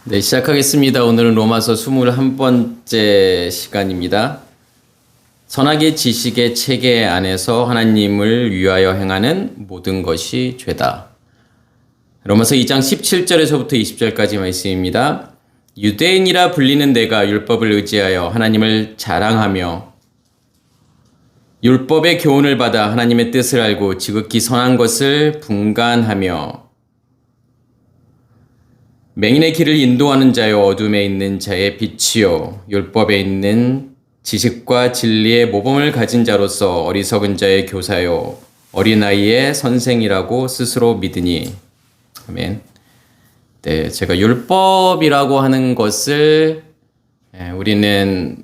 네, 시작하겠습니다. 오늘은 로마서 21번째 시간입니다. 선악의 지식의 체계 안에서 하나님을 위하여 행하는 모든 것이 죄다. 로마서 2장 17절에서부터 20절까지 말씀입니다. 유대인이라 불리는 내가 율법을 의지하여 하나님을 자랑하며 율법의 교훈을 받아 하나님의 뜻을 알고 지극히 선한 것을 분간하며 맹인의 길을 인도하는 자여 어둠에 있는 자의 빛이요 율법에 있는 지식과 진리의 모범을 가진 자로서 어리석은 자의 교사요 어린아이의 선생이라고 스스로 믿으니. 아멘. 네, 제가 율법이라고 하는 것을 우리는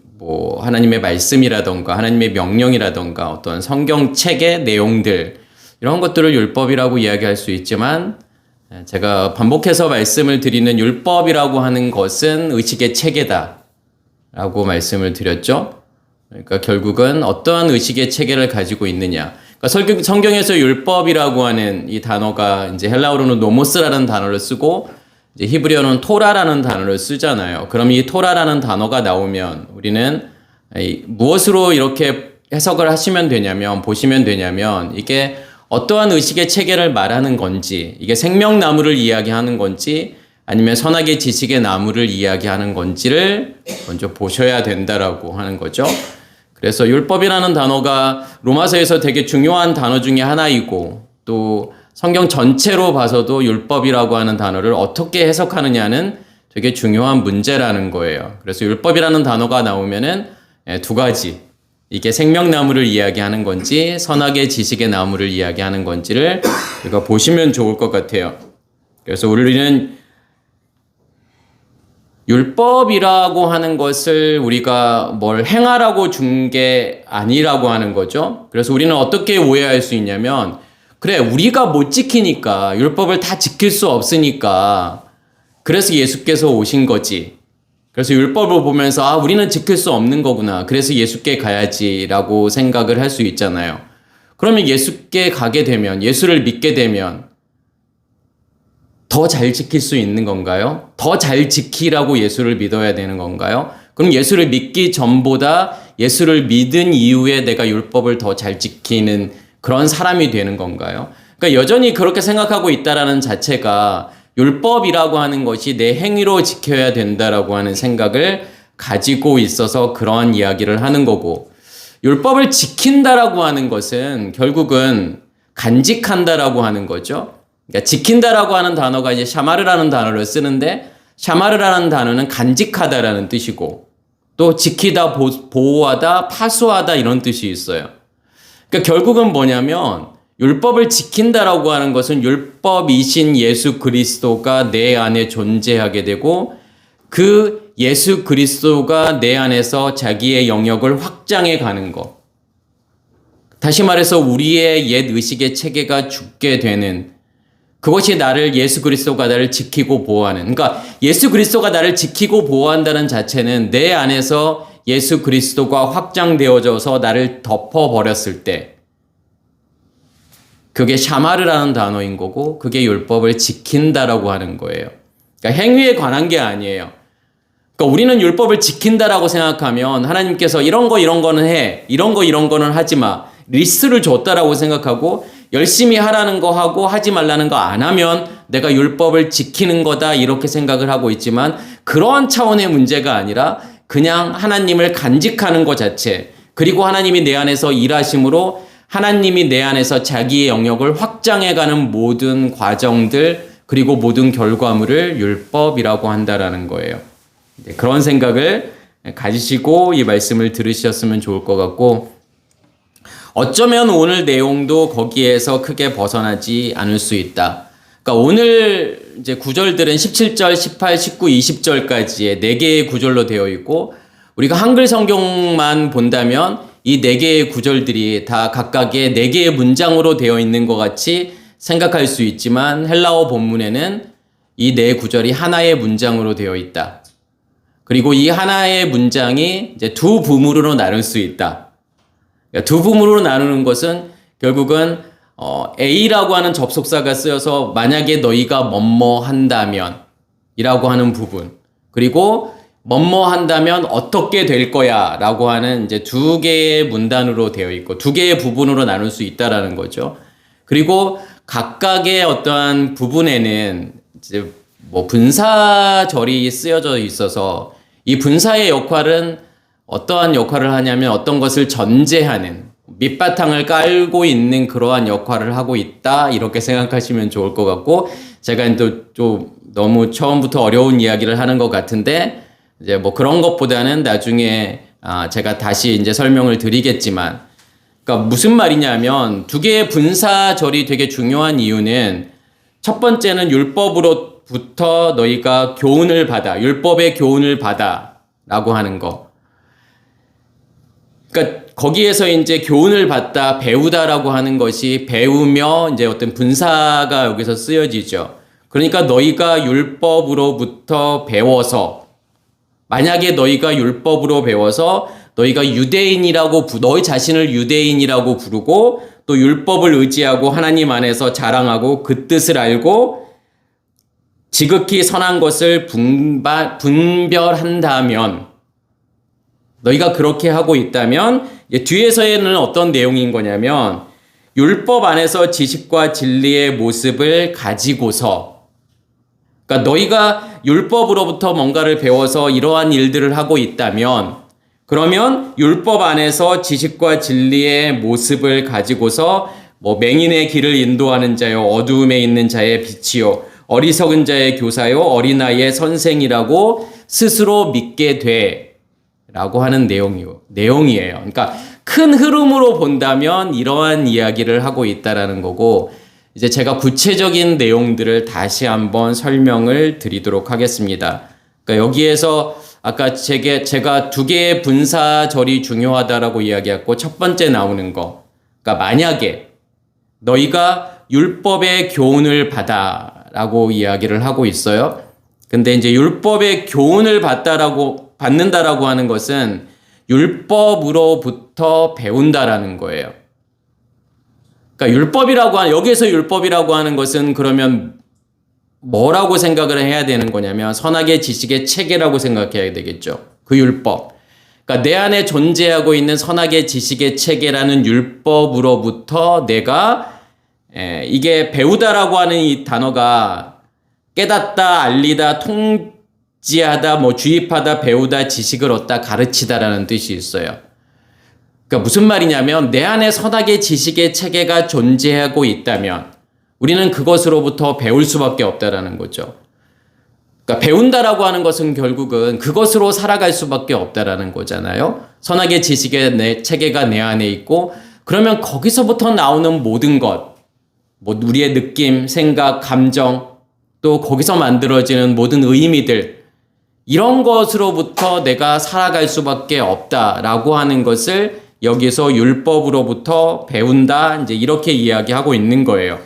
하나님의 말씀이라던가 하나님의 명령이라던가 어떤 성경책의 내용들 이런 것들을 율법이라고 이야기할 수 있지만, 제가 반복해서 말씀을 드리는 율법이라고 하는 것은 의식의 체계다 라고 말씀을 드렸죠. 그러니까 결국은 어떠한 의식의 체계를 가지고 있느냐. 그러니까 성경에서 율법이라고 하는 이 단어가 이제 헬라어로는 노모스라는 단어를 쓰고 이제 히브리어는 토라라는 단어를 쓰잖아요. 그럼 이 토라라는 단어가 나오면 우리는 무엇으로 이렇게 해석을 하시면 되냐면, 보시면 되냐면, 이게 어떠한 의식의 체계를 말하는 건지, 이게 생명나무를 이야기하는 건지 아니면 선악의 지식의 나무를 이야기하는 건지를 먼저 보셔야 된다라고 하는 거죠. 그래서 율법이라는 단어가 로마서에서 되게 중요한 단어 중에 하나이고, 또 성경 전체로 봐서도 율법이라고 하는 단어를 어떻게 해석하느냐는 되게 중요한 문제라는 거예요. 그래서 율법이라는 단어가 나오면은 두 가지, 이게 생명나무를 이야기하는 건지 선악의 지식의 나무를 이야기하는 건지를 우리가 보시면 좋을 것 같아요. 그래서 우리는 율법이라고 하는 것을 우리가 뭘 행하라고 준 게 아니라고 하는 거죠. 그래서 우리는 어떻게 오해할 수 있냐면, 그래, 우리가 못 지키니까, 율법을 다 지킬 수 없으니까 그래서 예수께서 오신 거지. 그래서 율법을 보면서 우리는 지킬 수 없는 거구나, 그래서 예수께 가야지라고 생각을 할 수 있잖아요. 그러면 예수께 가게 되면, 예수를 믿게 되면 더 잘 지킬 수 있는 건가요? 더 잘 지키라고 예수를 믿어야 되는 건가요? 그럼 예수를 믿기 전보다 예수를 믿은 이후에 내가 율법을 더 잘 지키는 그런 사람이 되는 건가요? 그러니까 여전히 그렇게 생각하고 있다라는 자체가 율법이라고 하는 것이 내 행위로 지켜야 된다라고 하는 생각을 가지고 있어서 그러한 이야기를 하는 거고, 율법을 지킨다라고 하는 것은 결국은 간직한다라고 하는 거죠. 그러니까 지킨다라고 하는 단어가 이제 샤마르라는 단어를 쓰는데, 샤마르라는 단어는 간직하다라는 뜻이고, 또 지키다, 보호하다, 파수하다 이런 뜻이 있어요. 그러니까 결국은 뭐냐면, 율법을 지킨다라고 하는 것은 율법이신 예수 그리스도가 내 안에 존재하게 되고, 그 예수 그리스도가 내 안에서 자기의 영역을 확장해 가는 것. 다시 말해서 우리의 옛 의식의 체계가 죽게 되는, 그것이 예수 그리스도가 나를 지키고 보호하는, 그러니까 예수 그리스도가 나를 지키고 보호한다는 자체는 내 안에서 예수 그리스도가 확장되어져서 나를 덮어버렸을 때, 그게 샤마르라는 단어인 거고, 그게 율법을 지킨다라고 하는 거예요. 그러니까 행위에 관한 게 아니에요. 그러니까 우리는 율법을 지킨다라고 생각하면 하나님께서 이런 거는 해, 이런 거는 하지 마, 리스트를 줬다라고 생각하고, 열심히 하라는 거 하고 하지 말라는 거 안 하면 내가 율법을 지키는 거다 이렇게 생각을 하고 있지만, 그러한 차원의 문제가 아니라 그냥 하나님을 간직하는 것 자체, 그리고 하나님이 내 안에서 일하심으로 하나님이 내 안에서 자기의 영역을 확장해가는 모든 과정들, 그리고 모든 결과물을 율법이라고 한다라는 거예요. 그런 생각을 가지시고 이 말씀을 들으셨으면 좋을 것 같고, 어쩌면 오늘 내용도 거기에서 크게 벗어나지 않을 수 있다. 그러니까 오늘 이제 구절들은 17절, 18, 19, 20절까지의 4개의 구절로 되어 있고, 우리가 한글 성경만 본다면 이 4개의 구절들이 다 각각의 4개의 문장으로 되어 있는 것 같이 생각할 수 있지만, 헬라어 본문에는 이 4구절이 하나의 문장으로 되어 있다. 그리고 이 하나의 문장이 이제 두 부문으로 나눌 수 있다. 두 부문으로 나누는 것은 결국은 A라고 하는 접속사가 쓰여서 만약에 너희가 뭐뭐 한다면, 이라고 하는 부분, 그리고 뭐뭐 한다면 어떻게 될 거야 라고 하는 이제 두 개의 문단으로 되어 있고 두 개의 부분으로 나눌 수 있다라는 거죠. 그리고 각각의 어떠한 부분에는 이제 뭐 분사절이 쓰여져 있어서 이 분사의 역할은 어떠한 역할을 하냐면 어떤 것을 전제하는 밑바탕을 깔고 있는 그러한 역할을 하고 있다, 이렇게 생각하시면 좋을 것 같고, 제가 또 좀 너무 처음부터 어려운 이야기를 하는 것 같은데 이제 뭐 그런 것보다는 나중에 제가 다시 이제 설명을 드리겠지만, 그러니까 무슨 말이냐면 두 개의 분사절이 되게 중요한 이유는 첫 번째는 율법으로부터 너희가 교훈을 받아, 율법의 교훈을 받아라고 하는 거. 그러니까 거기에서 이제 교훈을 받다, 배우다라고 하는 것이 배우며 이제 어떤 분사가 여기서 쓰여지죠. 그러니까 너희가 율법으로부터 배워서, 만약에 너희가 율법으로 배워서 너희가 유대인이라고 너희 자신을 유대인이라고 부르고 또 율법을 의지하고 하나님 안에서 자랑하고 그 뜻을 알고 지극히 선한 것을 분별한다면, 너희가 그렇게 하고 있다면 뒤에서는 어떤 내용인 거냐면 율법 안에서 지식과 진리의 모습을 가지고서, 그러니까 너희가 율법으로부터 뭔가를 배워서 이러한 일들을 하고 있다면, 그러면 율법 안에서 지식과 진리의 모습을 가지고서 뭐 맹인의 길을 인도하는 자요, 어두움에 있는 자의 빛이요, 어리석은 자의 교사요, 어린아이의 선생이라고 스스로 믿게 돼 라고 하는 내용이에요. 그러니까 큰 흐름으로 본다면 이러한 이야기를 하고 있다라는 거고, 이제 제가 구체적인 내용들을 다시 한번 설명을 드리도록 하겠습니다. 그러니까 여기에서 아까 제가 두 개의 분사절이 중요하다라고 이야기했고, 첫 번째 나오는 거, 그러니까 만약에 너희가 율법의 교훈을 받아라고 이야기를 하고 있어요. 근데 이제 율법의 교훈을 받는다라고 하는 것은 율법으로부터 배운다라는 거예요. 그러니까 여기에서 율법이라고 하는 것은 그러면 뭐라고 생각을 해야 되는 거냐면 선악의 지식의 체계라고 생각해야 되겠죠. 그 율법. 그러니까 내 안에 존재하고 있는 선악의 지식의 체계라는 율법으로부터 내가 이게 배우다라고 하는 이 단어가 깨닫다, 알리다, 통지하다, 뭐 주입하다, 배우다, 지식을 얻다, 가르치다라는 뜻이 있어요. 그러니까 무슨 말이냐면 내 안에 선악의 지식의 체계가 존재하고 있다면 우리는 그것으로부터 배울 수밖에 없다라는 거죠. 그러니까 배운다라고 하는 것은 결국은 그것으로 살아갈 수밖에 없다라는 거잖아요. 선악의 지식의 체계가 내 안에 있고, 그러면 거기서부터 나오는 모든 것, 뭐 우리의 느낌, 생각, 감정, 또 거기서 만들어지는 모든 의미들, 이런 것으로부터 내가 살아갈 수밖에 없다라고 하는 것을 여기서 율법으로부터 배운다, 이제 이렇게 이야기하고 있는 거예요.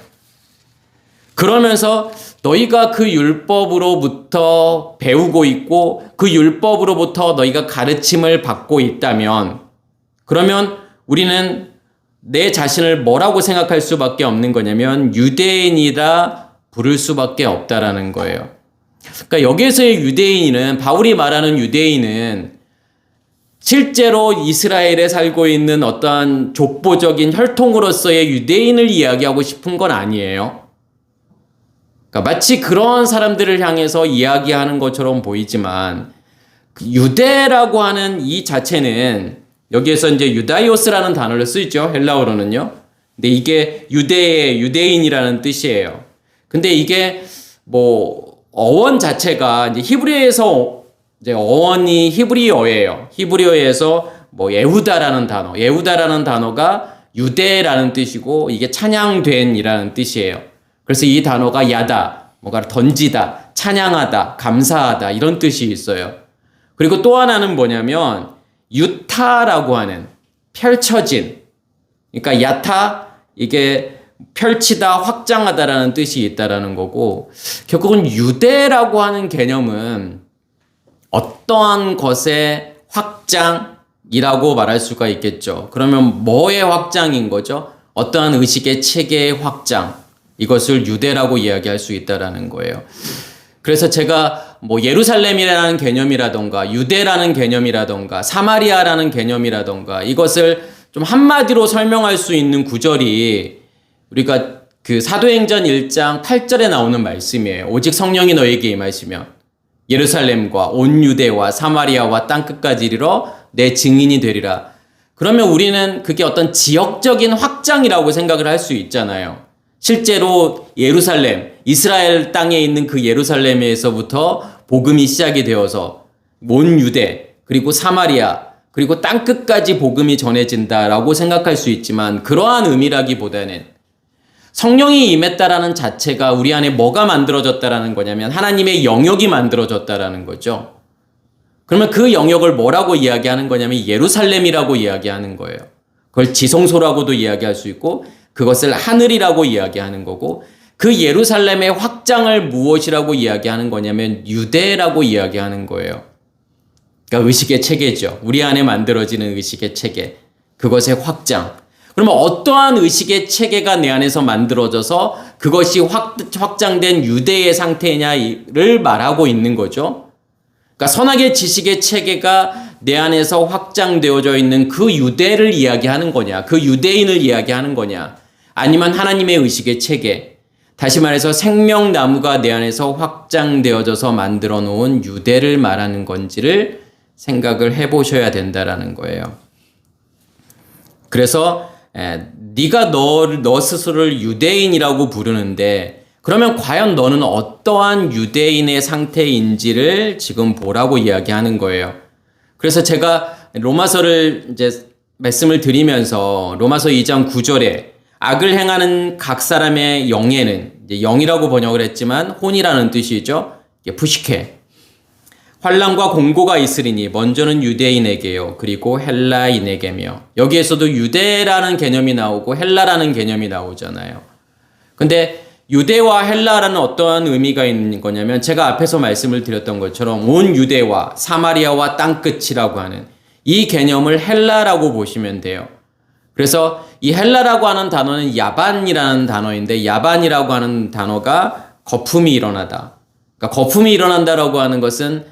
그러면서 너희가 그 율법으로부터 배우고 있고 그 율법으로부터 너희가 가르침을 받고 있다면, 그러면 우리는 내 자신을 뭐라고 생각할 수밖에 없는 거냐면 유대인이라 부를 수밖에 없다라는 거예요. 그러니까 여기에서의 유대인은, 바울이 말하는 유대인은 실제로 이스라엘에 살고 있는 어떠한 족보적인 혈통으로서의 유대인을 이야기하고 싶은 건 아니에요. 그러니까 마치 그런 사람들을 향해서 이야기하는 것처럼 보이지만 유대라고 하는 이 자체는 여기에서 이제 유다이오스라는 단어를 쓰죠. 헬라어로는요. 근데 이게 유대인이라는 뜻이에요. 근데 이게 뭐 어원 자체가 이제 히브리어에서 이제 어원이 히브리어예요. 히브리어에서 뭐 예후다라는 단어가 유대라는 뜻이고 이게 찬양된이라는 뜻이에요. 그래서 이 단어가 야다, 뭔가를 던지다, 찬양하다, 감사하다 이런 뜻이 있어요. 그리고 또 하나는 뭐냐면 유타라고 하는 펼쳐진, 그러니까 야타, 이게 펼치다, 확장하다라는 뜻이 있다라는 거고, 결국은 유대라고 하는 개념은 어떠한 것의 확장이라고 말할 수가 있겠죠. 그러면 뭐의 확장인 거죠? 어떠한 의식의 체계의 확장, 이것을 유대라고 이야기할 수 있다라는 거예요. 그래서 제가 뭐 예루살렘이라는 개념이라던가 유대라는 개념이라던가 사마리아라는 개념이라던가 이것을 좀 한마디로 설명할 수 있는 구절이 우리가 그 사도행전 1장 8절에 나오는 말씀이에요. 오직 성령이 너에게 임하시면 예루살렘과 온 유대와 사마리아와 땅끝까지 이르러 내 증인이 되리라. 그러면 우리는 그게 어떤 지역적인 확장이라고 생각을 할 수 있잖아요. 실제로 예루살렘, 이스라엘 땅에 있는 그 예루살렘에서부터 복음이 시작이 되어서 온 유대, 그리고 사마리아, 그리고 땅끝까지 복음이 전해진다라고 생각할 수 있지만 그러한 의미라기보다는 성령이 임했다라는 자체가 우리 안에 뭐가 만들어졌다라는 거냐면 하나님의 영역이 만들어졌다라는 거죠. 그러면 그 영역을 뭐라고 이야기하는 거냐면 예루살렘이라고 이야기하는 거예요. 그걸 지성소라고도 이야기할 수 있고 그것을 하늘이라고 이야기하는 거고 그 예루살렘의 확장을 무엇이라고 이야기하는 거냐면 유대라고 이야기하는 거예요. 그러니까 의식의 체계죠. 우리 안에 만들어지는 의식의 체계. 그것의 확장. 그러면 어떠한 의식의 체계가 내 안에서 만들어져서 그것이 확장된 유대의 상태냐를 말하고 있는 거죠. 그러니까 선악의 지식의 체계가 내 안에서 확장되어져 있는 그 유대를 이야기하는 거냐, 그 유대인을 이야기하는 거냐, 아니면 하나님의 의식의 체계, 다시 말해서 생명나무가 내 안에서 확장되어져서 만들어 놓은 유대를 말하는 건지를 생각을 해보셔야 된다라는 거예요. 그래서 네가 너 스스로를 유대인이라고 부르는데 그러면 과연 너는 어떠한 유대인의 상태인지를 지금 보라고 이야기하는 거예요. 그래서 제가 로마서를 이제 말씀을 드리면서 로마서 2장 9절에 악을 행하는 각 사람의 영에는 이제 영이라고 번역을 했지만 혼이라는 뜻이죠. 푸시케. 환난과 공고가 있으리니 먼저는 유대인에게요. 그리고 헬라인에게며. 여기에서도 유대라는 개념이 나오고 헬라라는 개념이 나오잖아요. 근데 유대와 헬라라는 어떠한 의미가 있는 거냐면 제가 앞에서 말씀을 드렸던 것처럼 온 유대와 사마리아와 땅끝이라고 하는 이 개념을 헬라라고 보시면 돼요. 그래서 이 헬라라고 하는 단어는 야반이라는 단어인데 야반이라고 하는 단어가 거품이 일어나다. 그러니까 거품이 일어난다라고 하는 것은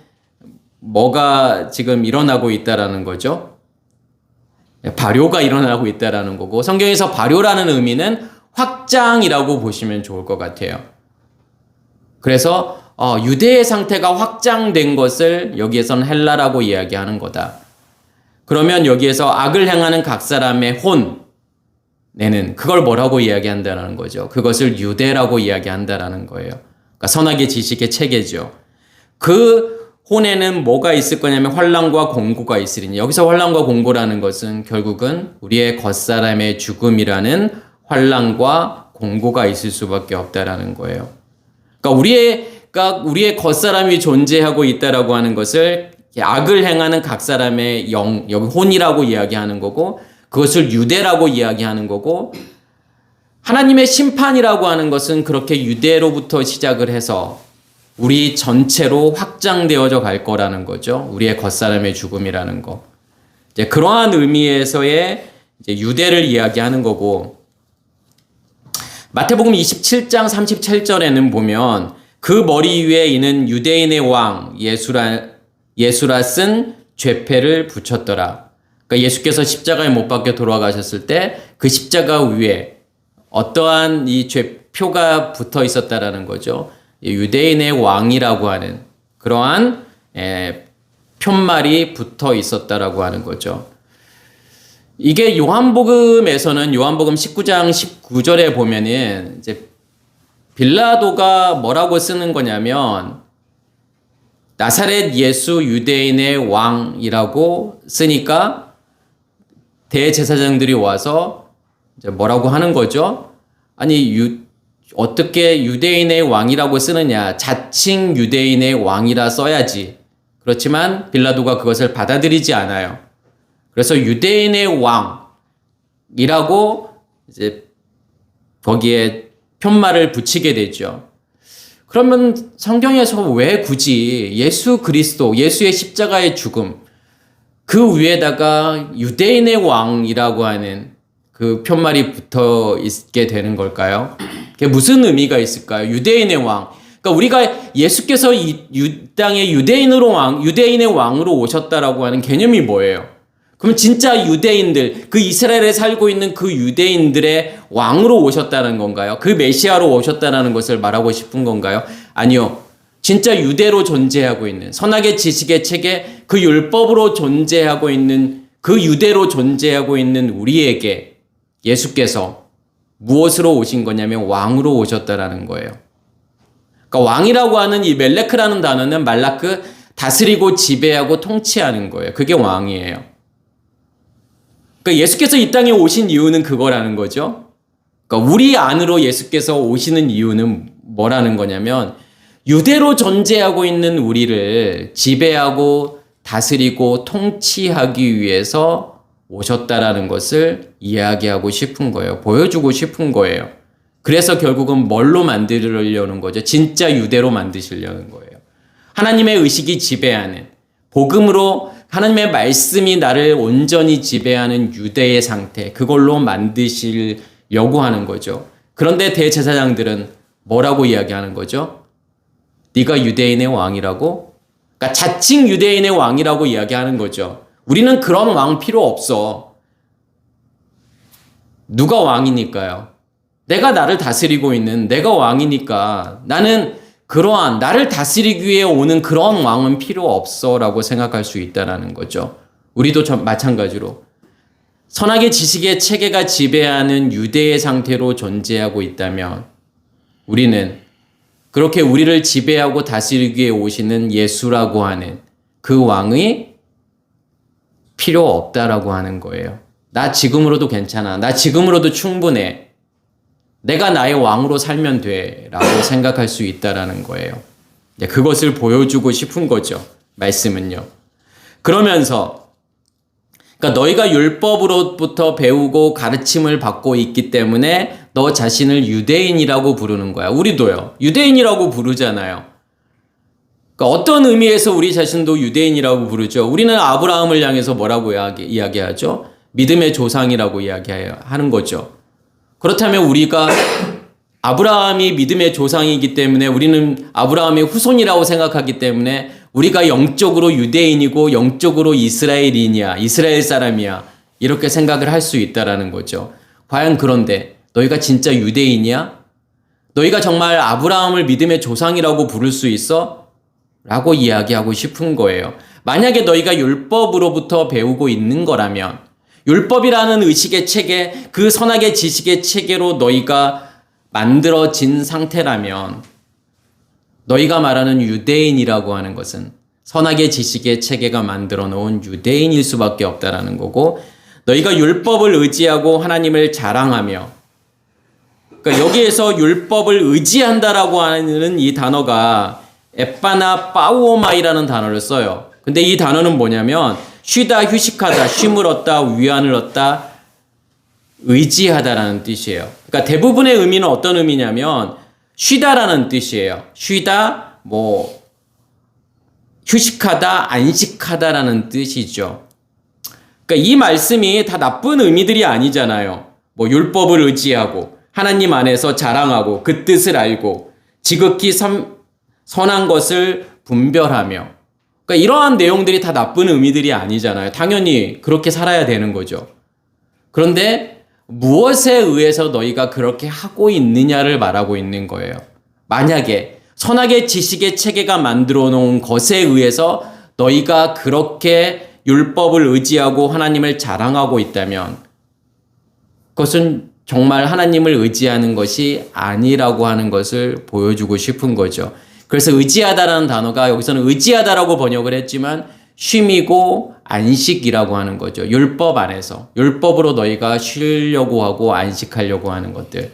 뭐가 지금 일어나고 있다라는 거죠? 발효가 일어나고 있다라는 거고 성경에서 발효라는 의미는 확장이라고 보시면 좋을 것 같아요. 그래서 유대의 상태가 확장된 것을 여기에서는 헬라라고 이야기하는 거다. 그러면 여기에서 악을 행하는 각 사람의 혼내는 그걸 뭐라고 이야기한다는 거죠? 그것을 유대라고 이야기한다라는 거예요. 그러니까 선악의 지식의 체계죠. 그 혼에는 뭐가 있을 거냐면 환난과 공고가 있으리니 여기서 환난과 공고라는 것은 결국은 우리의 겉사람의 죽음이라는 환난과 공고가 있을 수밖에 없다라는 거예요. 그러니까 우리의 겉사람이 존재하고 있다라고 하는 것을 악을 행하는 각 사람의 영, 여기 혼이라고 이야기하는 거고 그것을 유대라고 이야기하는 거고 하나님의 심판이라고 하는 것은 그렇게 유대로부터 시작을 해서 우리 전체로 확장되어져 갈 거라는 거죠. 우리의 겉사람의 죽음이라는 거. 이제 그러한 의미에서의 이제 유대를 이야기하는 거고 마태복음 27장 37절에는 보면 그 머리 위에 있는 유대인의 왕 예수라 쓴 죄패를 붙였더라. 그러니까 예수께서 십자가에 못 박혀 돌아가셨을 때 그 십자가 위에 어떠한 이 죄표가 붙어 있었다라는 거죠. 유대인의 왕이라고 하는 그러한 표말이 붙어 있었다라고 하는 거죠. 이게 요한복음에서는 요한복음 19장 19절에 보면은 이제 빌라도가 뭐라고 쓰는 거냐면 나사렛 예수 유대인의 왕이라고 쓰니까 대제사장들이 와서 이제 뭐라고 하는 거죠? 아니 어떻게 유대인의 왕이라고 쓰느냐? 자칭 유대인의 왕이라 써야지. 그렇지만 빌라도가 그것을 받아들이지 않아요. 그래서 유대인의 왕이라고 이제 거기에 편말을 붙이게 되죠. 그러면 성경에서 왜 굳이 예수 그리스도, 예수의 십자가의 죽음, 그 위에다가 유대인의 왕이라고 하는 그 편말이 붙어 있게 되는 걸까요? 그게 무슨 의미가 있을까요? 유대인의 왕. 그러니까 우리가 예수께서 이 땅에 유대인의 왕으로 오셨다라고 하는 개념이 뭐예요? 그럼 진짜 유대인들, 그 이스라엘에 살고 있는 그 유대인들의 왕으로 오셨다는 건가요? 그 메시아로 오셨다는 것을 말하고 싶은 건가요? 아니요. 진짜 유대로 존재하고 있는, 선악의 지식의 체계, 그 율법으로 존재하고 있는, 그 유대로 존재하고 있는 우리에게 예수께서 무엇으로 오신 거냐면 왕으로 오셨다라는 거예요. 그러니까 왕이라고 하는 이 멜레크라는 단어는 말라크, 다스리고 지배하고 통치하는 거예요. 그게 왕이에요. 그러니까 예수께서 이 땅에 오신 이유는 그거라는 거죠. 그러니까 우리 안으로 예수께서 오시는 이유는 뭐라는 거냐면 유대로 존재하고 있는 우리를 지배하고 다스리고 통치하기 위해서 오셨다라는 것을 이야기하고 싶은 거예요. 보여주고 싶은 거예요. 그래서 결국은 뭘로 만들려는 거죠? 진짜 유대로 만드시려는 거예요. 하나님의 의식이 지배하는, 복음으로 하나님의 말씀이 나를 온전히 지배하는 유대의 상태, 그걸로 만드시려고 하는 거죠. 그런데 대제사장들은 뭐라고 이야기하는 거죠? 네가 유대인의 왕이라고? 그러니까 자칭 유대인의 왕이라고 이야기하는 거죠. 우리는 그런 왕 필요 없어. 누가 왕이니까요? 내가 나를 다스리고 있는 내가 왕이니까 나는 그러한 나를 다스리기 위해 오는 그런 왕은 필요 없어라고 생각할 수 있다는 거죠. 우리도 마찬가지로 선악의 지식의 체계가 지배하는 유대의 상태로 존재하고 있다면 우리는 그렇게 우리를 지배하고 다스리기 위해 오시는 예수라고 하는 그 왕이 필요 없다라고 하는 거예요. 나 지금으로도 괜찮아. 나 지금으로도 충분해. 내가 나의 왕으로 살면 돼 라고 생각할 수 있다라는 거예요. 그것을 보여주고 싶은 거죠. 말씀은요. 그러면서 그러니까 너희가 율법으로부터 배우고 가르침을 받고 있기 때문에 너 자신을 유대인이라고 부르는 거야. 우리도요. 유대인이라고 부르잖아요. 그러니까 어떤 의미에서 우리 자신도 유대인이라고 부르죠. 우리는 아브라함을 향해서 뭐라고 이야기하죠? 믿음의 조상이라고 이야기하는 거죠. 그렇다면 우리가 아브라함이 믿음의 조상이기 때문에 우리는 아브라함의 후손이라고 생각하기 때문에 우리가 영적으로 유대인이고 영적으로 이스라엘인이야, 이스라엘 사람이야 이렇게 생각을 할 수 있다라는 거죠. 과연 그런데 너희가 진짜 유대인이야? 너희가 정말 아브라함을 믿음의 조상이라고 부를 수 있어? 라고 이야기하고 싶은 거예요. 만약에 너희가 율법으로부터 배우고 있는 거라면 율법이라는 의식의 체계, 그 선악의 지식의 체계로 너희가 만들어진 상태라면 너희가 말하는 유대인이라고 하는 것은 선악의 지식의 체계가 만들어 놓은 유대인일 수밖에 없다라는 거고 너희가 율법을 의지하고 하나님을 자랑하며 그러니까 여기에서 율법을 의지한다라고 하는 이 단어가 에빠나 빠우오마이라는 단어를 써요. 근데 이 단어는 뭐냐면 쉬다, 휴식하다, 쉼을 얻다, 위안을 얻다, 의지하다라는 뜻이에요. 그러니까 대부분의 의미는 어떤 의미냐면 쉬다라는 뜻이에요. 쉬다, 휴식하다, 안식하다라는 뜻이죠. 그러니까 이 말씀이 다 나쁜 의미들이 아니잖아요. 율법을 의지하고 하나님 안에서 자랑하고 그 뜻을 알고 지극히 선한 것을 분별하며 그러니까 이러한 내용들이 다 나쁜 의미들이 아니잖아요. 당연히 그렇게 살아야 되는 거죠. 그런데 무엇에 의해서 너희가 그렇게 하고 있느냐를 말하고 있는 거예요. 만약에 선악의 지식의 체계가 만들어 놓은 것에 의해서 너희가 그렇게 율법을 의지하고 하나님을 자랑하고 있다면 그것은 정말 하나님을 의지하는 것이 아니라고 하는 것을 보여주고 싶은 거죠. 그래서 의지하다라는 단어가 여기서는 의지하다라고 번역을 했지만 쉼이고 안식이라고 하는 거죠. 율법 안에서. 율법으로 너희가 쉬려고 하고 안식하려고 하는 것들.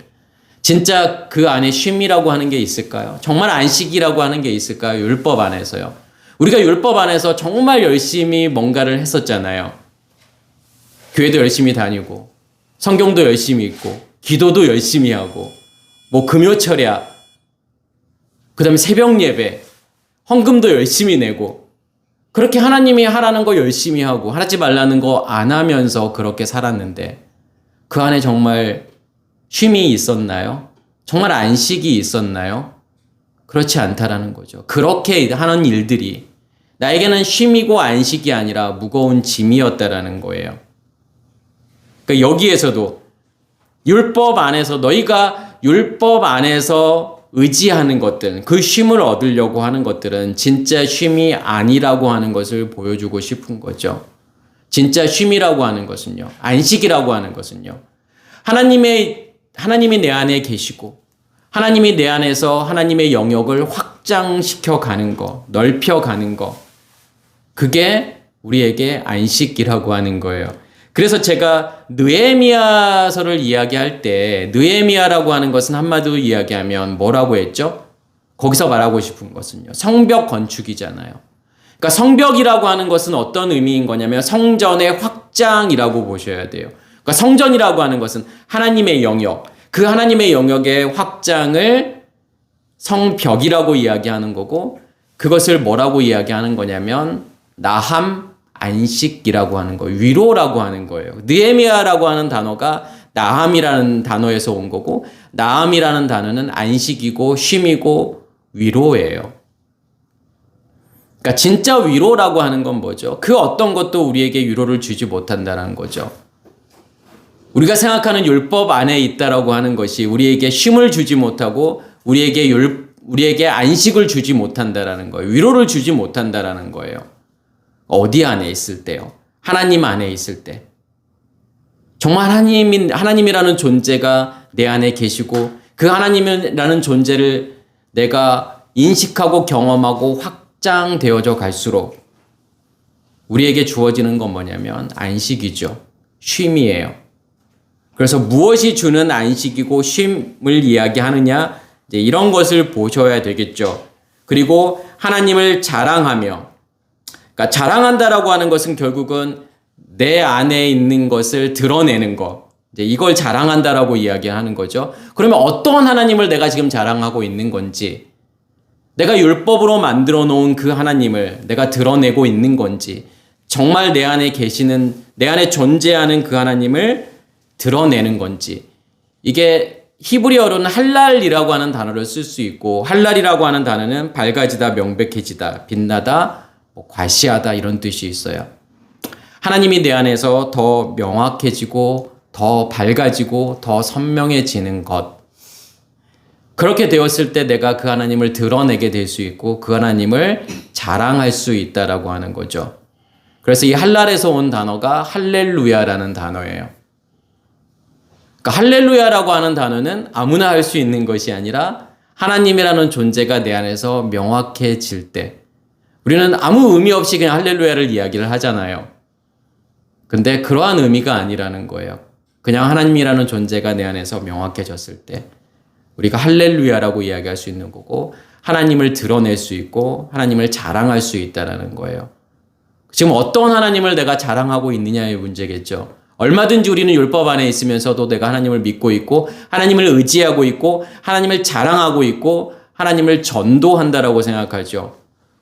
진짜 그 안에 쉼이라고 하는 게 있을까요? 정말 안식이라고 하는 게 있을까요? 율법 안에서요. 우리가 율법 안에서 정말 열심히 뭔가를 했었잖아요. 교회도 열심히 다니고 성경도 열심히 읽고 기도도 열심히 하고 금요철야 그 다음에 새벽 예배 헌금도 열심히 내고 그렇게 하나님이 하라는 거 열심히 하고 하지 말라는 거 안 하면서 그렇게 살았는데 그 안에 정말 쉼이 있었나요? 정말 안식이 있었나요? 그렇지 않다라는 거죠. 그렇게 하는 일들이 나에게는 쉼이고 안식이 아니라 무거운 짐이었다라는 거예요. 그러니까 여기에서도 율법 안에서 너희가 율법 안에서 의지하는 것들, 그 쉼을 얻으려고 하는 것들은 진짜 쉼이 아니라고 하는 것을 보여주고 싶은 거죠. 진짜 쉼이라고 하는 것은요, 안식이라고 하는 것은요, 하나님이 내 안에 계시고 하나님이 내 안에서 하나님의 영역을 확장시켜 가는 거, 넓혀 가는 거, 그게 우리에게 안식이라고 하는 거예요. 그래서 제가 느헤미야서를 이야기할 때 느헤미야라고 하는 것은 한마디로 이야기하면 뭐라고 했죠? 거기서 말하고 싶은 것은요, 성벽 건축이잖아요. 그러니까 성벽이라고 하는 것은 어떤 의미인 거냐면 성전의 확장이라고 보셔야 돼요. 그러니까 성전이라고 하는 것은 하나님의 영역, 그 하나님의 영역의 확장을 성벽이라고 이야기하는 거고, 그것을 뭐라고 이야기하는 거냐면 나함, 안식이라고 하는 거예요. 위로라고 하는 거예요. 느헤미야라고 하는 단어가 나함이라는 단어에서 온 거고, 나함이라는 단어는 안식이고 쉼이고 위로예요. 그러니까 진짜 위로라고 하는 건 뭐죠? 그 어떤 것도 우리에게 위로를 주지 못한다는 거죠. 우리가 생각하는 율법 안에 있다라고 하는 것이 우리에게 쉼을 주지 못하고 우리에게 안식을 주지 못한다라는 거예요. 위로를 주지 못한다라는 거예요. 어디 안에 있을 때요? 하나님 안에 있을 때. 정말 하나님이라는 존재가 내 안에 계시고 그 하나님이라는 존재를 내가 인식하고 경험하고 확장되어져 갈수록 우리에게 주어지는 건 뭐냐면 안식이죠. 쉼이에요. 그래서 무엇이 주는 안식이고 쉼을 이야기하느냐? 이제 이런 것을 보셔야 되겠죠. 그리고 하나님을 자랑하며, 그러니까 자랑한다라고 하는 것은 결국은 내 안에 있는 것을 드러내는 것. 이제 이걸 자랑한다라고 이야기하는 거죠. 그러면 어떤 하나님을 내가 지금 자랑하고 있는 건지, 내가 율법으로 만들어 놓은 그 하나님을 내가 드러내고 있는 건지, 정말 내 안에 계시는, 내 안에 존재하는 그 하나님을 드러내는 건지. 이게 히브리어로는 할랄이라고 하는 단어를 쓸 수 있고, 할랄이라고 하는 단어는 밝아지다, 명백해지다, 빛나다, 과시하다 이런 뜻이 있어요. 하나님이 내 안에서 더 명확해지고 더 밝아지고 더 선명해지는 것. 그렇게 되었을 때 내가 그 하나님을 드러내게 될 수 있고 그 하나님을 자랑할 수 있다라고 하는 거죠. 그래서 이 할랄에서 온 단어가 할렐루야라는 단어예요. 그러니까 할렐루야라고 하는 단어는 아무나 할 수 있는 것이 아니라 하나님이라는 존재가 내 안에서 명확해질 때, 우리는 아무 의미 없이 그냥 할렐루야를 이야기를 하잖아요. 근데 그러한 의미가 아니라는 거예요. 그냥 하나님이라는 존재가 내 안에서 명확해졌을 때 우리가 할렐루야라고 이야기할 수 있는 거고, 하나님을 드러낼 수 있고 하나님을 자랑할 수 있다는 거예요. 지금 어떤 하나님을 내가 자랑하고 있느냐의 문제겠죠. 얼마든지 우리는 율법 안에 있으면서도 내가 하나님을 믿고 있고 하나님을 의지하고 있고 하나님을 자랑하고 있고 하나님을 전도한다라고 생각하죠.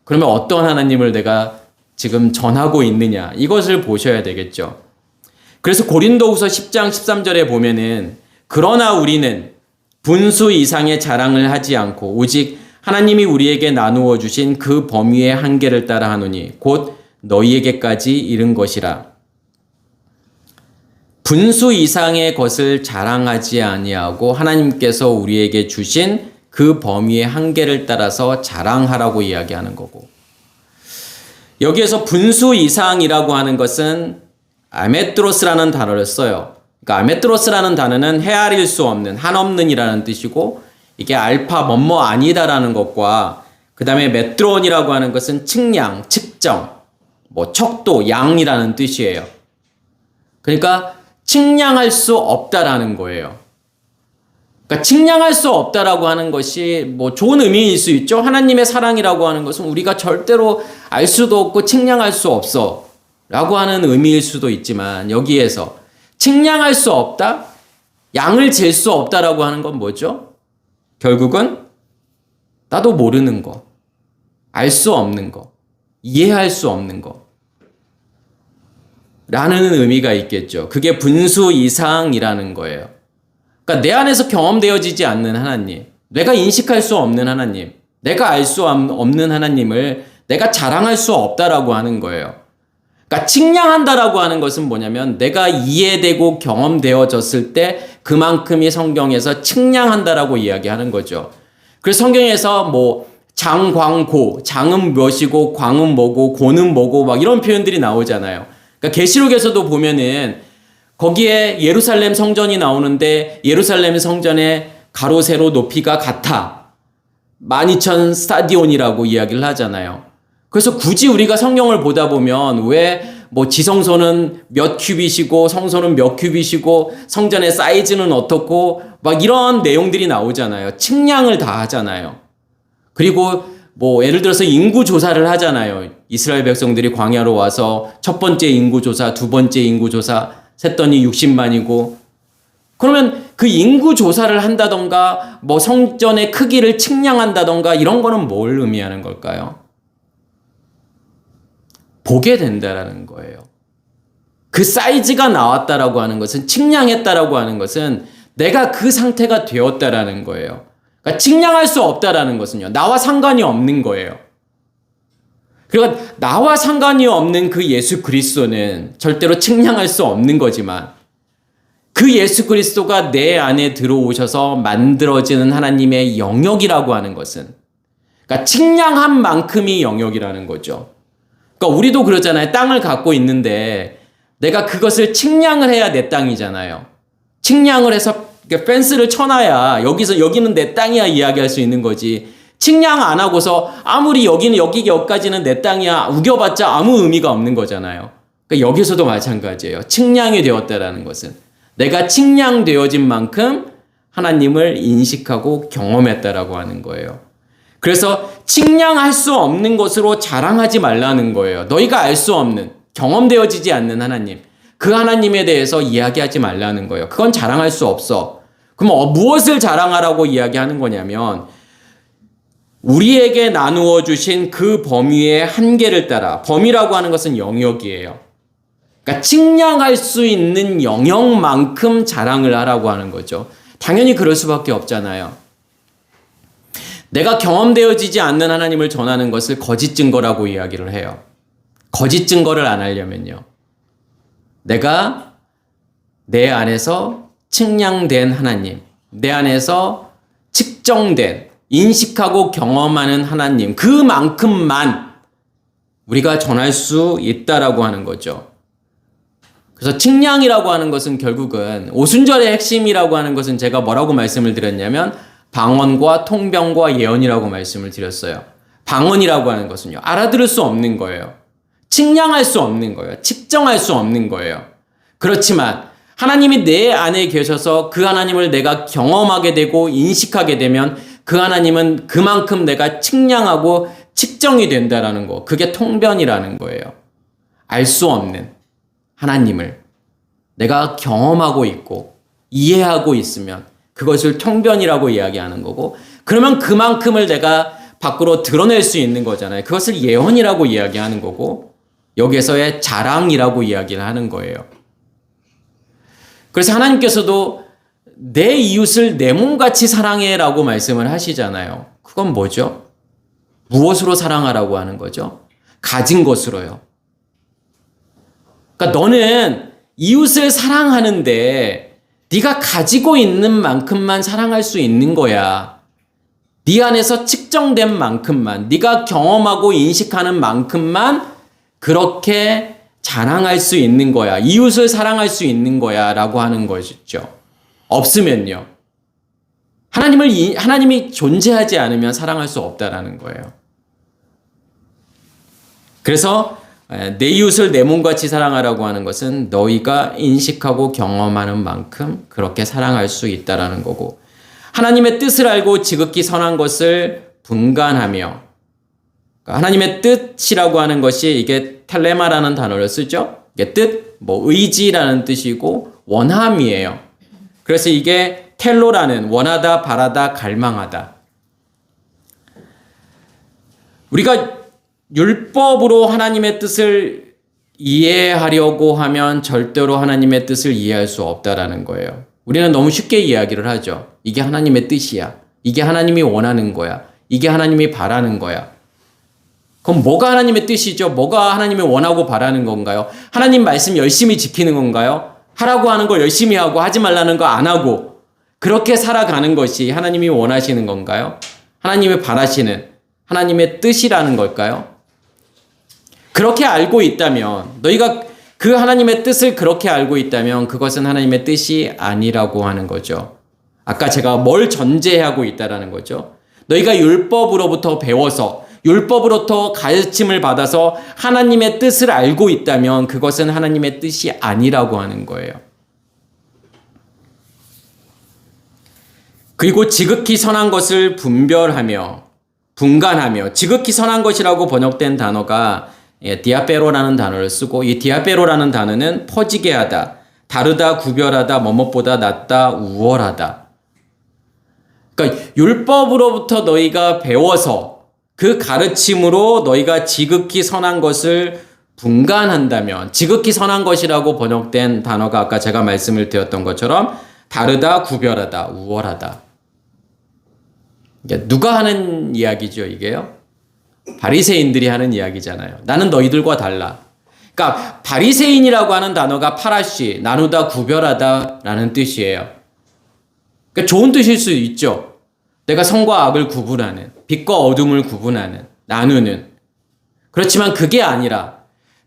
그러면 어떤 하나님을 내가 지금 전하고 있느냐, 이것을 보셔야 되겠죠. 그래서 고린도후서 10장 13절에 보면은 그러나 우리는 분수 이상의 자랑을 하지 않고 오직 하나님이 우리에게 나누어 주신 그 범위의 한계를 따라 하노니 곧 너희에게까지 이른 것이라. 분수 이상의 것을 자랑하지 아니하고 하나님께서 우리에게 주신 그 범위의 한계를 따라서 자랑하라고 이야기하는 거고, 여기에서 분수 이상이라고 하는 것은 아메트로스라는 단어를 써요. 그러니까 아메트로스라는 단어는 헤아릴 수 없는, 한없는이라는 뜻이고, 이게 알파 뭐뭐 아니다라는 것과 그 다음에 메트론이라고 하는 것은 측량, 측정, 척도, 양이라는 뜻이에요. 그러니까 측량할 수 없다라는 거예요. 그러니까 측량할 수 없다라고 하는 것이 좋은 의미일 수 있죠. 하나님의 사랑이라고 하는 것은 우리가 절대로 알 수도 없고 측량할 수 없어 라고 하는 의미일 수도 있지만, 여기에서 측량할 수 없다? 양을 잴 수 없다라고 하는 건 뭐죠? 결국은 나도 모르는 거, 알 수 없는 거, 이해할 수 없는 거 라는 의미가 있겠죠. 그게 분수 이상이라는 거예요. 그러니까 내 안에서 경험되어지지 않는 하나님, 내가 인식할 수 없는 하나님, 내가 알 수 없는 하나님을 내가 자랑할 수 없다라고 하는 거예요. 그러니까 칭량한다라고 하는 것은 뭐냐면 내가 이해되고 경험되어졌을 때 그만큼이 성경에서 칭량한다라고 이야기하는 거죠. 그래서 성경에서 뭐 장광고, 장은 무엇이고 광은 뭐고 고는 뭐고 막 이런 표현들이 나오잖아요. 그러니까 계시록에서도 보면은 거기에 예루살렘 성전이 나오는데 예루살렘 성전의 가로 세로 높이가 같아. 12,000 스타디온이라고 이야기를 하잖아요. 그래서 굳이 우리가 성경을 보다 보면 왜 뭐 지성소는 몇 큐빗이고 성소는 몇 큐빗이고 성전의 사이즈는 어떻고 막 이런 내용들이 나오잖아요. 측량을 다 하잖아요. 그리고 뭐 예를 들어서 인구 조사를 하잖아요. 이스라엘 백성들이 광야로 와서 첫 번째 인구 조사, 두 번째 인구 조사 셌더니 60만이고 그러면 그 인구 조사를 한다던가 뭐 성전의 크기를 측량한다던가 이런 거는 뭘 의미하는 걸까요? 보게 된다라는 거예요. 그 사이즈가 나왔다라고 하는 것은 측량했다라고 하는 것은 내가 그 상태가 되었다라는 거예요. 그러니까 측량할 수 없다라는 것은요. 나와 상관이 없는 거예요. 그러니까 나와 상관이 없는 그 예수 그리스도는 절대로 측량할 수 없는 거지만 그 예수 그리스도가 내 안에 들어오셔서 만들어지는 하나님의 영역이라고 하는 것은 그러니까 측량한 만큼이 영역이라는 거죠. 그러니까 우리도 그러잖아요. 땅을 갖고 있는데 내가 그것을 측량을 해야 내 땅이잖아요. 측량을 해서 펜스를 쳐놔야 여기는 내 땅이야 이야기할 수 있는 거지. 측량 안 하고서 아무리 여기까지는 내 땅이야 우겨봤자 아무 의미가 없는 거잖아요. 그러니까 여기서도 마찬가지예요. 측량이 되었다라는 것은 내가 측량되어진 만큼 하나님을 인식하고 경험했다라고 하는 거예요. 그래서 측량할 수 없는 것으로 자랑하지 말라는 거예요. 너희가 알 수 없는, 경험되어지지 않는 하나님, 그 하나님에 대해서 이야기하지 말라는 거예요. 그건 자랑할 수 없어. 그럼 무엇을 자랑하라고 이야기하는 거냐면 우리에게 나누어 주신 그 범위의 한계를 따라, 범위라고 하는 것은 영역이에요. 그러니까 측량할 수 있는 영역만큼 자랑을 하라고 하는 거죠. 당연히 그럴 수밖에 없잖아요. 내가 경험되어지지 않는 하나님을 전하는 것을 거짓 증거라고 이야기를 해요. 거짓 증거를 안 하려면요. 내가 내 안에서 측량된 하나님, 내 안에서 측정된, 인식하고 경험하는 하나님, 그만큼만 우리가 전할 수 있다라고 하는 거죠. 그래서 측량이라고 하는 것은 결국은 오순절의 핵심이라고 하는 것은 제가 뭐라고 말씀을 드렸냐면 방언과 통병과 예언이라고 말씀을 드렸어요. 방언이라고 하는 것은요. 알아들을 수 없는 거예요. 측량할 수 없는 거예요. 측정할 수 없는 거예요. 그렇지만 하나님이 내 안에 계셔서 그 하나님을 내가 경험하게 되고 인식하게 되면 그 하나님은 그만큼 내가 측량하고 측정이 된다라는 거. 그게 통변이라는 거예요. 알 수 없는 하나님을 내가 경험하고 있고 이해하고 있으면 그것을 통변이라고 이야기하는 거고 그러면 그만큼을 내가 밖으로 드러낼 수 있는 거잖아요. 그것을 예언이라고 이야기하는 거고 여기에서의 자랑이라고 이야기를 하는 거예요. 그래서 하나님께서도 내 이웃을 내 몸같이 사랑해라고 말씀을 하시잖아요. 그건 뭐죠? 무엇으로 사랑하라고 하는 거죠? 가진 것으로요. 그러니까 너는 이웃을 사랑하는데 네가 가지고 있는 만큼만 사랑할 수 있는 거야. 네 안에서 측정된 만큼만, 네가 경험하고 인식하는 만큼만 그렇게 자랑할 수 있는 거야. 이웃을 사랑할 수 있는 거야 라고 하는 것이죠. 없으면요. 하나님이 존재하지 않으면 사랑할 수 없다라는 거예요. 그래서 내 이웃을 내 몸같이 사랑하라고 하는 것은 너희가 인식하고 경험하는 만큼 그렇게 사랑할 수 있다라는 거고 하나님의 뜻을 알고 지극히 선한 것을 분간하며 하나님의 뜻이라고 하는 것이 이게 텔레마라는 단어를 쓰죠. 이게 뜻, 의지라는 뜻이고 원함이에요. 그래서 이게 텔로라는 원하다, 바라다, 갈망하다. 우리가 율법으로 하나님의 뜻을 이해하려고 하면 절대로 하나님의 뜻을 이해할 수 없다라는 거예요. 우리는 너무 쉽게 이야기를 하죠. 이게 하나님의 뜻이야. 이게 하나님이 원하는 거야. 이게 하나님이 바라는 거야. 그럼 뭐가 하나님의 뜻이죠? 뭐가 하나님이 원하고 바라는 건가요? 하나님 말씀 열심히 지키는 건가요? 하라고 하는 걸 열심히 하고 하지 말라는 거 안 하고 그렇게 살아가는 것이 하나님이 원하시는 건가요? 하나님이 바라시는 하나님의 뜻이라는 걸까요? 그렇게 알고 있다면, 너희가 그 하나님의 뜻을 그렇게 알고 있다면 그것은 하나님의 뜻이 아니라고 하는 거죠. 아까 제가 뭘 전제하고 있다라는 거죠. 너희가 율법으로부터 배워서 율법으로부터 가르침을 받아서 하나님의 뜻을 알고 있다면 그것은 하나님의 뜻이 아니라고 하는 거예요. 그리고 지극히 선한 것을 분별하며 분간하며, 지극히 선한 것이라고 번역된 단어가 디아페로라는 단어를 쓰고, 이 디아페로라는 단어는 퍼지게 하다, 다르다, 구별하다, 뭐뭇보다 낫다, 우월하다. 그러니까 율법으로부터 너희가 배워서 그 가르침으로 너희가 지극히 선한 것을 분간한다면, 지극히 선한 것이라고 번역된 단어가 아까 제가 말씀을 드렸던 것처럼 다르다, 구별하다, 우월하다. 누가 하는 이야기죠, 이게요? 바리새인들이 하는 이야기잖아요. 나는 너희들과 달라. 그러니까 바리새인이라고 하는 단어가 파라시, 나누다, 구별하다라는 뜻이에요. 그러니까 좋은 뜻일 수 있죠. 내가 선과 악을 구분하는, 빛과 어둠을 구분하는, 나누는. 그렇지만 그게 아니라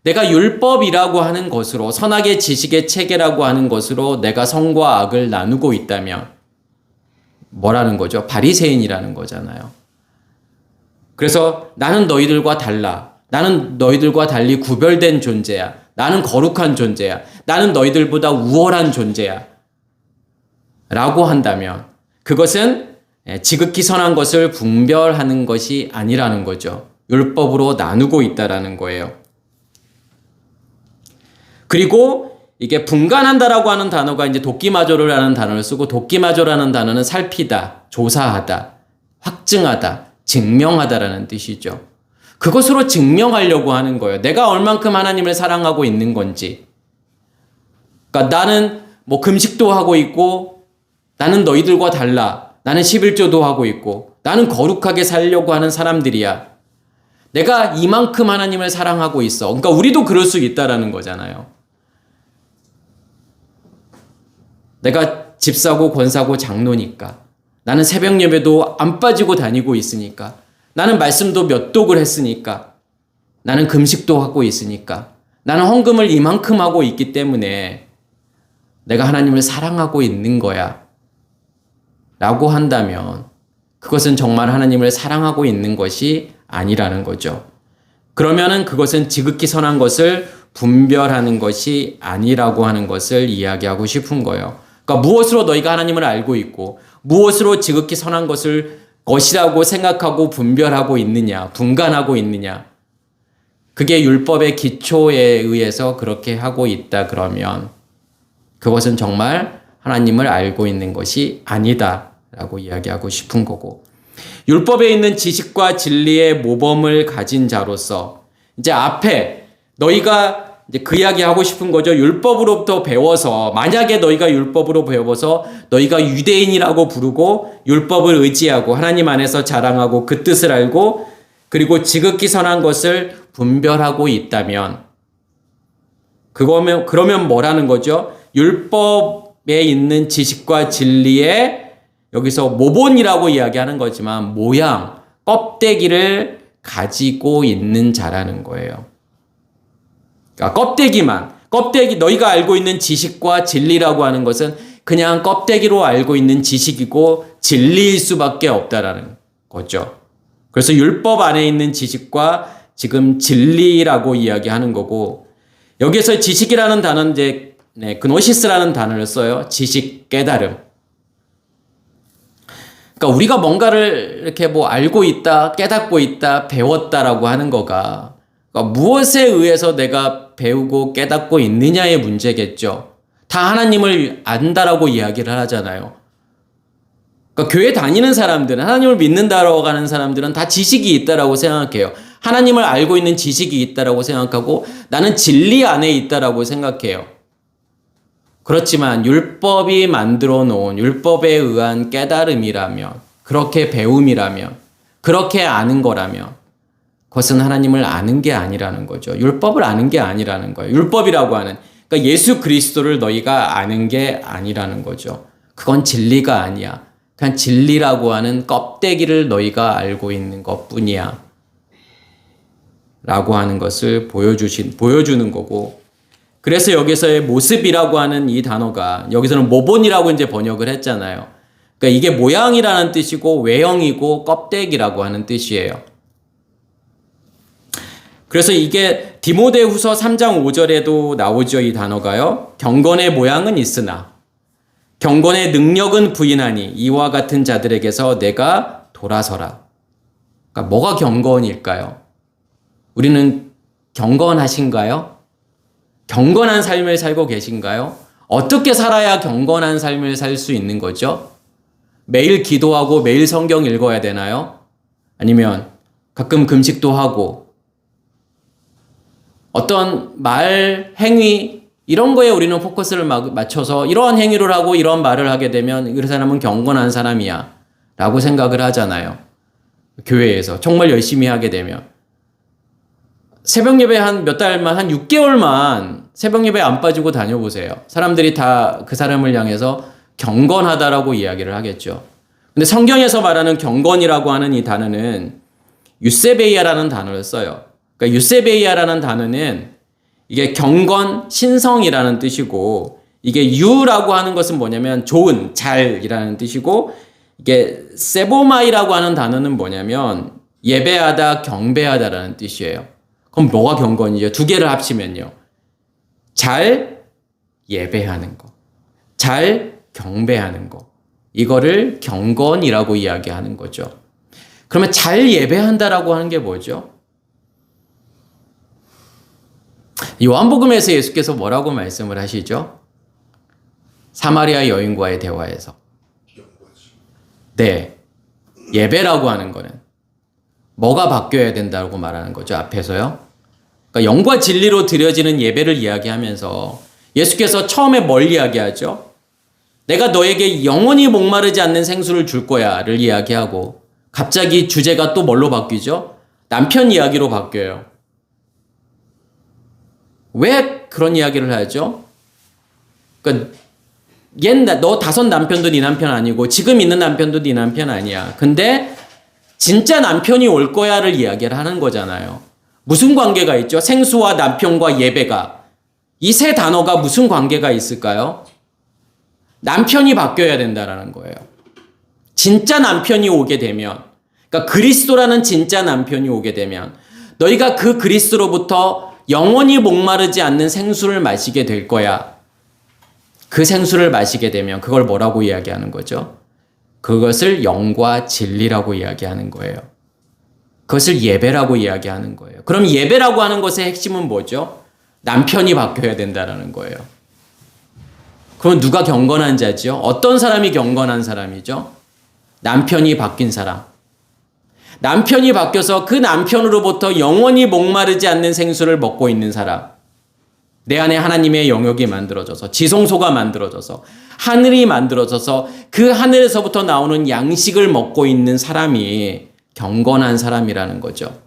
내가 율법이라고 하는 것으로, 선악의 지식의 체계라고 하는 것으로 내가 선과 악을 나누고 있다면 뭐라는 거죠? 바리새인이라는 거잖아요. 그래서 나는 너희들과 달라. 나는 너희들과 달리 구별된 존재야. 나는 거룩한 존재야. 나는 너희들보다 우월한 존재야. 라고 한다면 그것은 지극히 선한 것을 분별하는 것이 아니라는 거죠. 율법으로 나누고 있다라는 거예요. 그리고 이게 분간한다라고 하는 단어가 이제 도끼마조르라는 단어를 쓰고, 도끼마조라는 단어는 살피다, 조사하다, 확증하다, 증명하다라는 뜻이죠. 그것으로 증명하려고 하는 거예요. 내가 얼만큼 하나님을 사랑하고 있는 건지. 그러니까 나는 뭐 금식도 하고 있고, 나는 너희들과 달라. 나는 11조도 하고 있고, 나는 거룩하게 살려고 하는 사람들이야. 내가 이만큼 하나님을 사랑하고 있어. 그러니까 우리도 그럴 수 있다라는 거잖아요. 내가 집사고 권사고 장로니까, 나는 새벽 예배도 안 빠지고 다니고 있으니까, 나는 말씀도 몇 독을 했으니까, 나는 금식도 하고 있으니까, 나는 헌금을 이만큼 하고 있기 때문에 내가 하나님을 사랑하고 있는 거야 라고 한다면 그것은 정말 하나님을 사랑하고 있는 것이 아니라는 거죠. 그러면은 그것은 지극히 선한 것을 분별하는 것이 아니라고 하는 것을 이야기하고 싶은 거예요. 그러니까 무엇으로 너희가 하나님을 알고 있고 무엇으로 지극히 선한 것이라고 생각하고 분별하고 있느냐, 분간하고 있느냐. 그게 율법의 기초에 의해서 그렇게 하고 있다 그러면 그것은 정말 하나님을 알고 있는 것이 아니다라고 이야기하고 싶은 거고, 율법에 있는 지식과 진리의 모범을 가진 자로서 이제 앞에 너희가 이제 그 이야기 하고 싶은 거죠. 율법으로부터 배워서, 만약에 너희가 율법으로 배워서 너희가 유대인이라고 부르고 율법을 의지하고 하나님 안에서 자랑하고 그 뜻을 알고 그리고 지극히 선한 것을 분별하고 있다면 그러면 뭐라는 거죠? 율법에 있는 지식과 진리의, 여기서 모본이라고 이야기하는 거지만 모양, 껍데기를 가지고 있는 자라는 거예요. 그러니까 너희가 알고 있는 지식과 진리라고 하는 것은 그냥 껍데기로 알고 있는 지식이고 진리일 수밖에 없다라는 거죠. 그래서 율법 안에 있는 지식과 지금 진리라고 이야기하는 거고, 여기서 지식이라는 단어는 이제 그노시스라는 단어를 써요. 지식, 깨달음. 그러니까 우리가 뭔가를 이렇게 뭐 알고 있다, 깨닫고 있다, 배웠다라고 하는 거가 그러니까 무엇에 의해서 내가 배우고 깨닫고 있느냐의 문제겠죠. 다 하나님을 안다라고 이야기를 하잖아요. 그러니까 교회 다니는 사람들은, 하나님을 믿는다라고 하는 사람들은 다 지식이 있다라고 생각해요. 하나님을 알고 있는 지식이 있다라고 생각하고 나는 진리 안에 있다라고 생각해요. 그렇지만 율법이 만들어 놓은 율법에 의한 깨달음이라면, 그렇게 배움이라면 그렇게 아는 거라면 그것은 하나님을 아는 게 아니라는 거죠. 율법을 아는 게 아니라는 거예요. 율법이라고 하는, 그러니까 예수 그리스도를 너희가 아는 게 아니라는 거죠. 그건 진리가 아니야. 그냥 진리라고 하는 껍데기를 너희가 알고 있는 것뿐이야. 라고 하는 것을 보여주는 거고. 그래서 여기서의 모습이라고 하는 이 단어가, 여기서는 모본이라고 이제 번역을 했잖아요. 그러니까 이게 모양이라는 뜻이고 외형이고 껍데기라고 하는 뜻이에요. 그래서 이게 디모데후서 3장 5절에도 나오죠. 이 단어가요. 경건의 모양은 있으나 경건의 능력은 부인하니 이와 같은 자들에게서 내가 돌아서라. 그러니까 뭐가 경건일까요? 우리는 경건하신가요? 경건한 삶을 살고 계신가요? 어떻게 살아야 경건한 삶을 살 수 있는 거죠? 매일 기도하고 매일 성경 읽어야 되나요? 아니면 가끔 금식도 하고 어떤 말, 행위 이런 거에 우리는 포커스를 맞춰서 이러한 행위를 하고 이런 말을 하게 되면 그 사람은 경건한 사람이야 라고 생각을 하잖아요. 교회에서 정말 열심히 하게 되면 새벽 예배 한 몇 달만, 한 6개월만 새벽 예배 안 빠지고 다녀보세요. 사람들이 다 그 사람을 향해서 경건하다라고 이야기를 하겠죠. 근데 성경에서 말하는 경건이라고 하는 이 단어는 유세베이아라는 단어를 써요. 그러니까 유세베이아라는 단어는 이게 경건, 신성이라는 뜻이고, 이게 유라고 하는 것은 뭐냐면 좋은, 잘이라는 뜻이고, 이게 세보마이라고 하는 단어는 뭐냐면 예배하다, 경배하다라는 뜻이에요. 그럼 뭐가 경건이죠? 두 개를 합치면요. 잘 예배하는 거, 잘 경배하는 거. 이거를 경건이라고 이야기하는 거죠. 그러면 잘 예배한다라고 하는 게 뭐죠? 요한복음에서 예수께서 뭐라고 말씀을 하시죠? 사마리아 여인과의 대화에서. 네. 예배라고 하는 거는 뭐가 바뀌어야 된다고 말하는 거죠, 앞에서요? 그러니까 영과 진리로 드려지는 예배를 이야기하면서 예수께서 처음에 뭘 이야기하죠? 내가 너에게 영원히 목마르지 않는 생수를 줄 거야를 이야기하고 갑자기 주제가 또 뭘로 바뀌죠? 남편 이야기로 바뀌어요. 왜 그런 이야기를 하죠? 그러니까 너 5 남편도 네 남편 아니고 지금 있는 남편도 네 남편 아니야. 근데 진짜 남편이 올 거야를 이야기를 하는 거잖아요. 무슨 관계가 있죠? 생수와 남편과 예배가. 이 세 단어가 무슨 관계가 있을까요? 남편이 바뀌어야 된다라는 거예요. 진짜 남편이 오게 되면, 그러니까 그리스도라는 진짜 남편이 오게 되면 너희가 그 그리스도로부터 영원히 목마르지 않는 생수를 마시게 될 거야. 그 생수를 마시게 되면 그걸 뭐라고 이야기하는 거죠? 그것을 영과 진리라고 이야기하는 거예요. 그것을 예배라고 이야기하는 거예요. 그럼 예배라고 하는 것의 핵심은 뭐죠? 남편이 바뀌어야 된다라는 거예요. 그럼 누가 경건한 자죠? 어떤 사람이 경건한 사람이죠? 남편이 바뀐 사람. 남편이 바뀌어서 그 남편으로부터 영원히 목마르지 않는 생수를 먹고 있는 사람. 내 안에 하나님의 영역이 만들어져서, 지성소가 만들어져서, 하늘이 만들어져서 그 하늘에서부터 나오는 양식을 먹고 있는 사람이 경건한 사람이라는 거죠.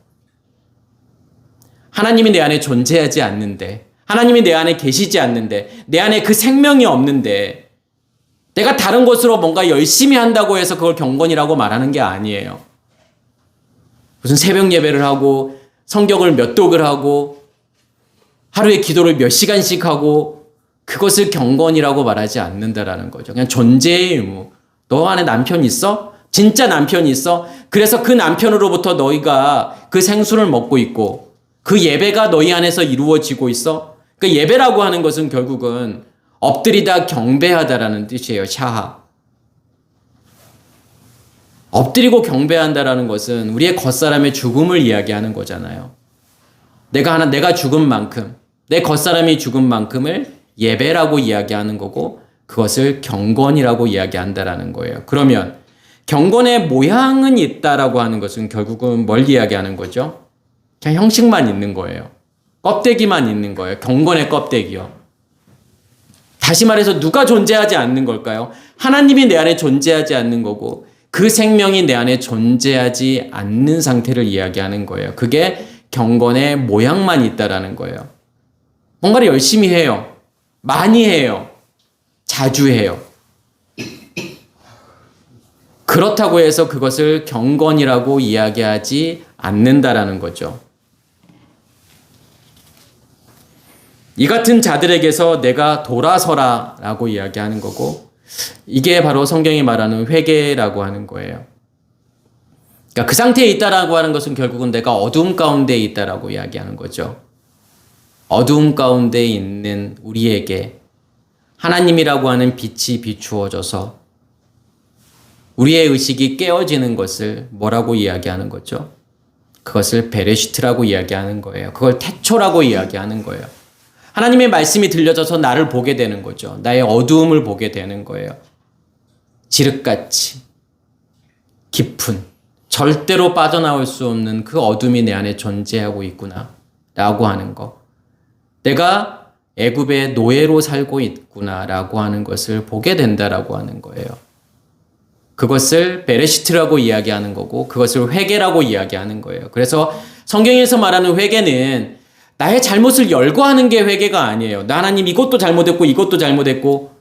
하나님이 내 안에 존재하지 않는데, 하나님이 내 안에 계시지 않는데, 내 안에 그 생명이 없는데, 내가 다른 곳으로 뭔가 열심히 한다고 해서 그걸 경건이라고 말하는 게 아니에요. 무슨 새벽 예배를 하고, 성경을 몇 독을 하고, 하루에 기도를 몇 시간씩 하고, 그것을 경건이라고 말하지 않는다라는 거죠. 그냥 존재의 의무. 너 안에 남편 있어? 진짜 남편이 있어? 그래서 그 남편으로부터 너희가 그 생수를 먹고 있고, 그 예배가 너희 안에서 이루어지고 있어? 그 예배라고 하는 것은 결국은 엎드리다 경배하다라는 뜻이에요. 샤하. 엎드리고 경배한다라는 것은 우리의 겉사람의 죽음을 이야기하는 거잖아요. 내가 죽은 만큼, 내 겉사람이 죽은 만큼을 예배라고 이야기하는 거고, 그것을 경건이라고 이야기한다라는 거예요. 그러면 경건의 모양은 있다라고 하는 것은 결국은 뭘 이야기하는 거죠? 그냥 형식만 있는 거예요. 껍데기만 있는 거예요. 경건의 껍데기요. 다시 말해서 누가 존재하지 않는 걸까요? 하나님이 내 안에 존재하지 않는 거고, 그 생명이 내 안에 존재하지 않는 상태를 이야기하는 거예요. 그게 경건의 모양만 있다라는 거예요. 뭔가를 열심히 해요. 많이 해요. 자주 해요. 그렇다고 해서 그것을 경건이라고 이야기하지 않는다라는 거죠. 이 같은 자들에게서 내가 돌아서라 라고 이야기하는 거고, 이게 바로 성경이 말하는 회개라고 하는 거예요. 그러니까 그 상태에 있다라고 하는 것은 결국은 내가 어두움 가운데 있다라고 이야기하는 거죠. 어두움 가운데 있는 우리에게 하나님이라고 하는 빛이 비추어져서 우리의 의식이 깨어지는 것을 뭐라고 이야기하는 거죠? 그것을 베레시트라고 이야기하는 거예요. 그걸 태초라고 이야기하는 거예요. 하나님의 말씀이 들려져서 나를 보게 되는 거죠. 나의 어두움을 보게 되는 거예요. 지륵같이 깊은, 절대로 빠져나올 수 없는 그 어둠이 내 안에 존재하고 있구나 라고 하는 거. 내가 애굽의 노예로 살고 있구나 라고 하는 것을 보게 된다라고 하는 거예요. 그것을 베레시트라고 이야기하는 거고, 그것을 회개라고 이야기하는 거예요. 그래서 성경에서 말하는 회개는 나의 잘못을 열거하는 게 회개가 아니에요. 나 하나님 이것도 잘못했고 이것도 잘못했고,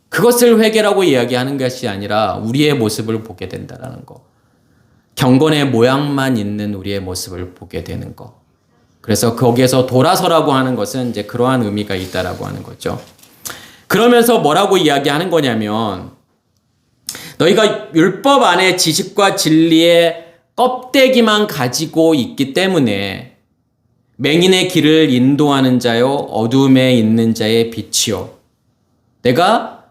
그것을 회개라고 이야기하는 것이 아니라 우리의 모습을 보게 된다는 거. 경건의 모양만 있는 우리의 모습을 보게 되는 거. 그래서 거기에서 돌아서라고 하는 것은 이제 그러한 의미가 있다라고 하는 거죠. 그러면서 뭐라고 이야기하는 거냐면, 너희가 율법 안에 지식과 진리의 껍데기만 가지고 있기 때문에 맹인의 길을 인도하는 자요 어둠에 있는 자의 빛이요. 내가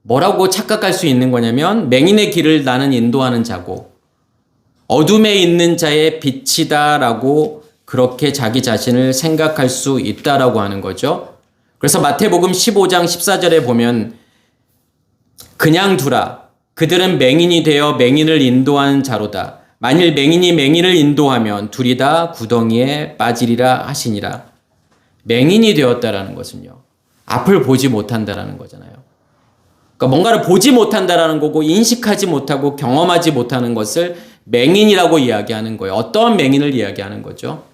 뭐라고 착각할 수 있는 거냐면, 맹인의 길을 나는 인도하는 자고 어둠에 있는 자의 빛이다라고 그렇게 자기 자신을 생각할 수 있다라고 하는 거죠. 그래서 마태복음 15장 14절에 보면, 그냥 두라. 그들은 맹인이 되어 맹인을 인도하는 자로다. 만일 맹인이 맹인을 인도하면 둘이 다 구덩이에 빠지리라 하시니라. 맹인이 되었다라는 것은요, 앞을 보지 못한다라는 거잖아요. 그러니까 뭔가를 보지 못한다라는 거고, 인식하지 못하고 경험하지 못하는 것을 맹인이라고 이야기하는 거예요. 어떠한 맹인을 이야기하는 거죠?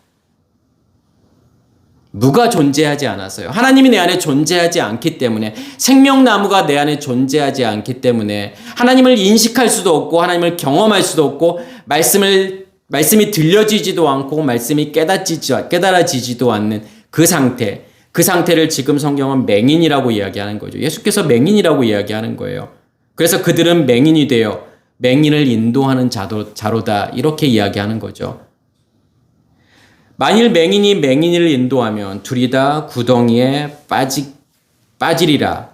무가 존재하지 않아서요. 하나님이 내 안에 존재하지 않기 때문에, 생명나무가 내 안에 존재하지 않기 때문에 하나님을 인식할 수도 없고 하나님을 경험할 수도 없고, 말씀이 들려지지도 않고 말씀이 깨달아지지도 않는 그 상태를 지금 성경은 맹인이라고 이야기하는 거죠. 예수께서 맹인이라고 이야기하는 거예요. 그래서 그들은 맹인이 되어 맹인을 인도하는 자로다, 이렇게 이야기하는 거죠. 만일 맹인이 맹인을 인도하면 둘이 다 구덩이에 빠지리라.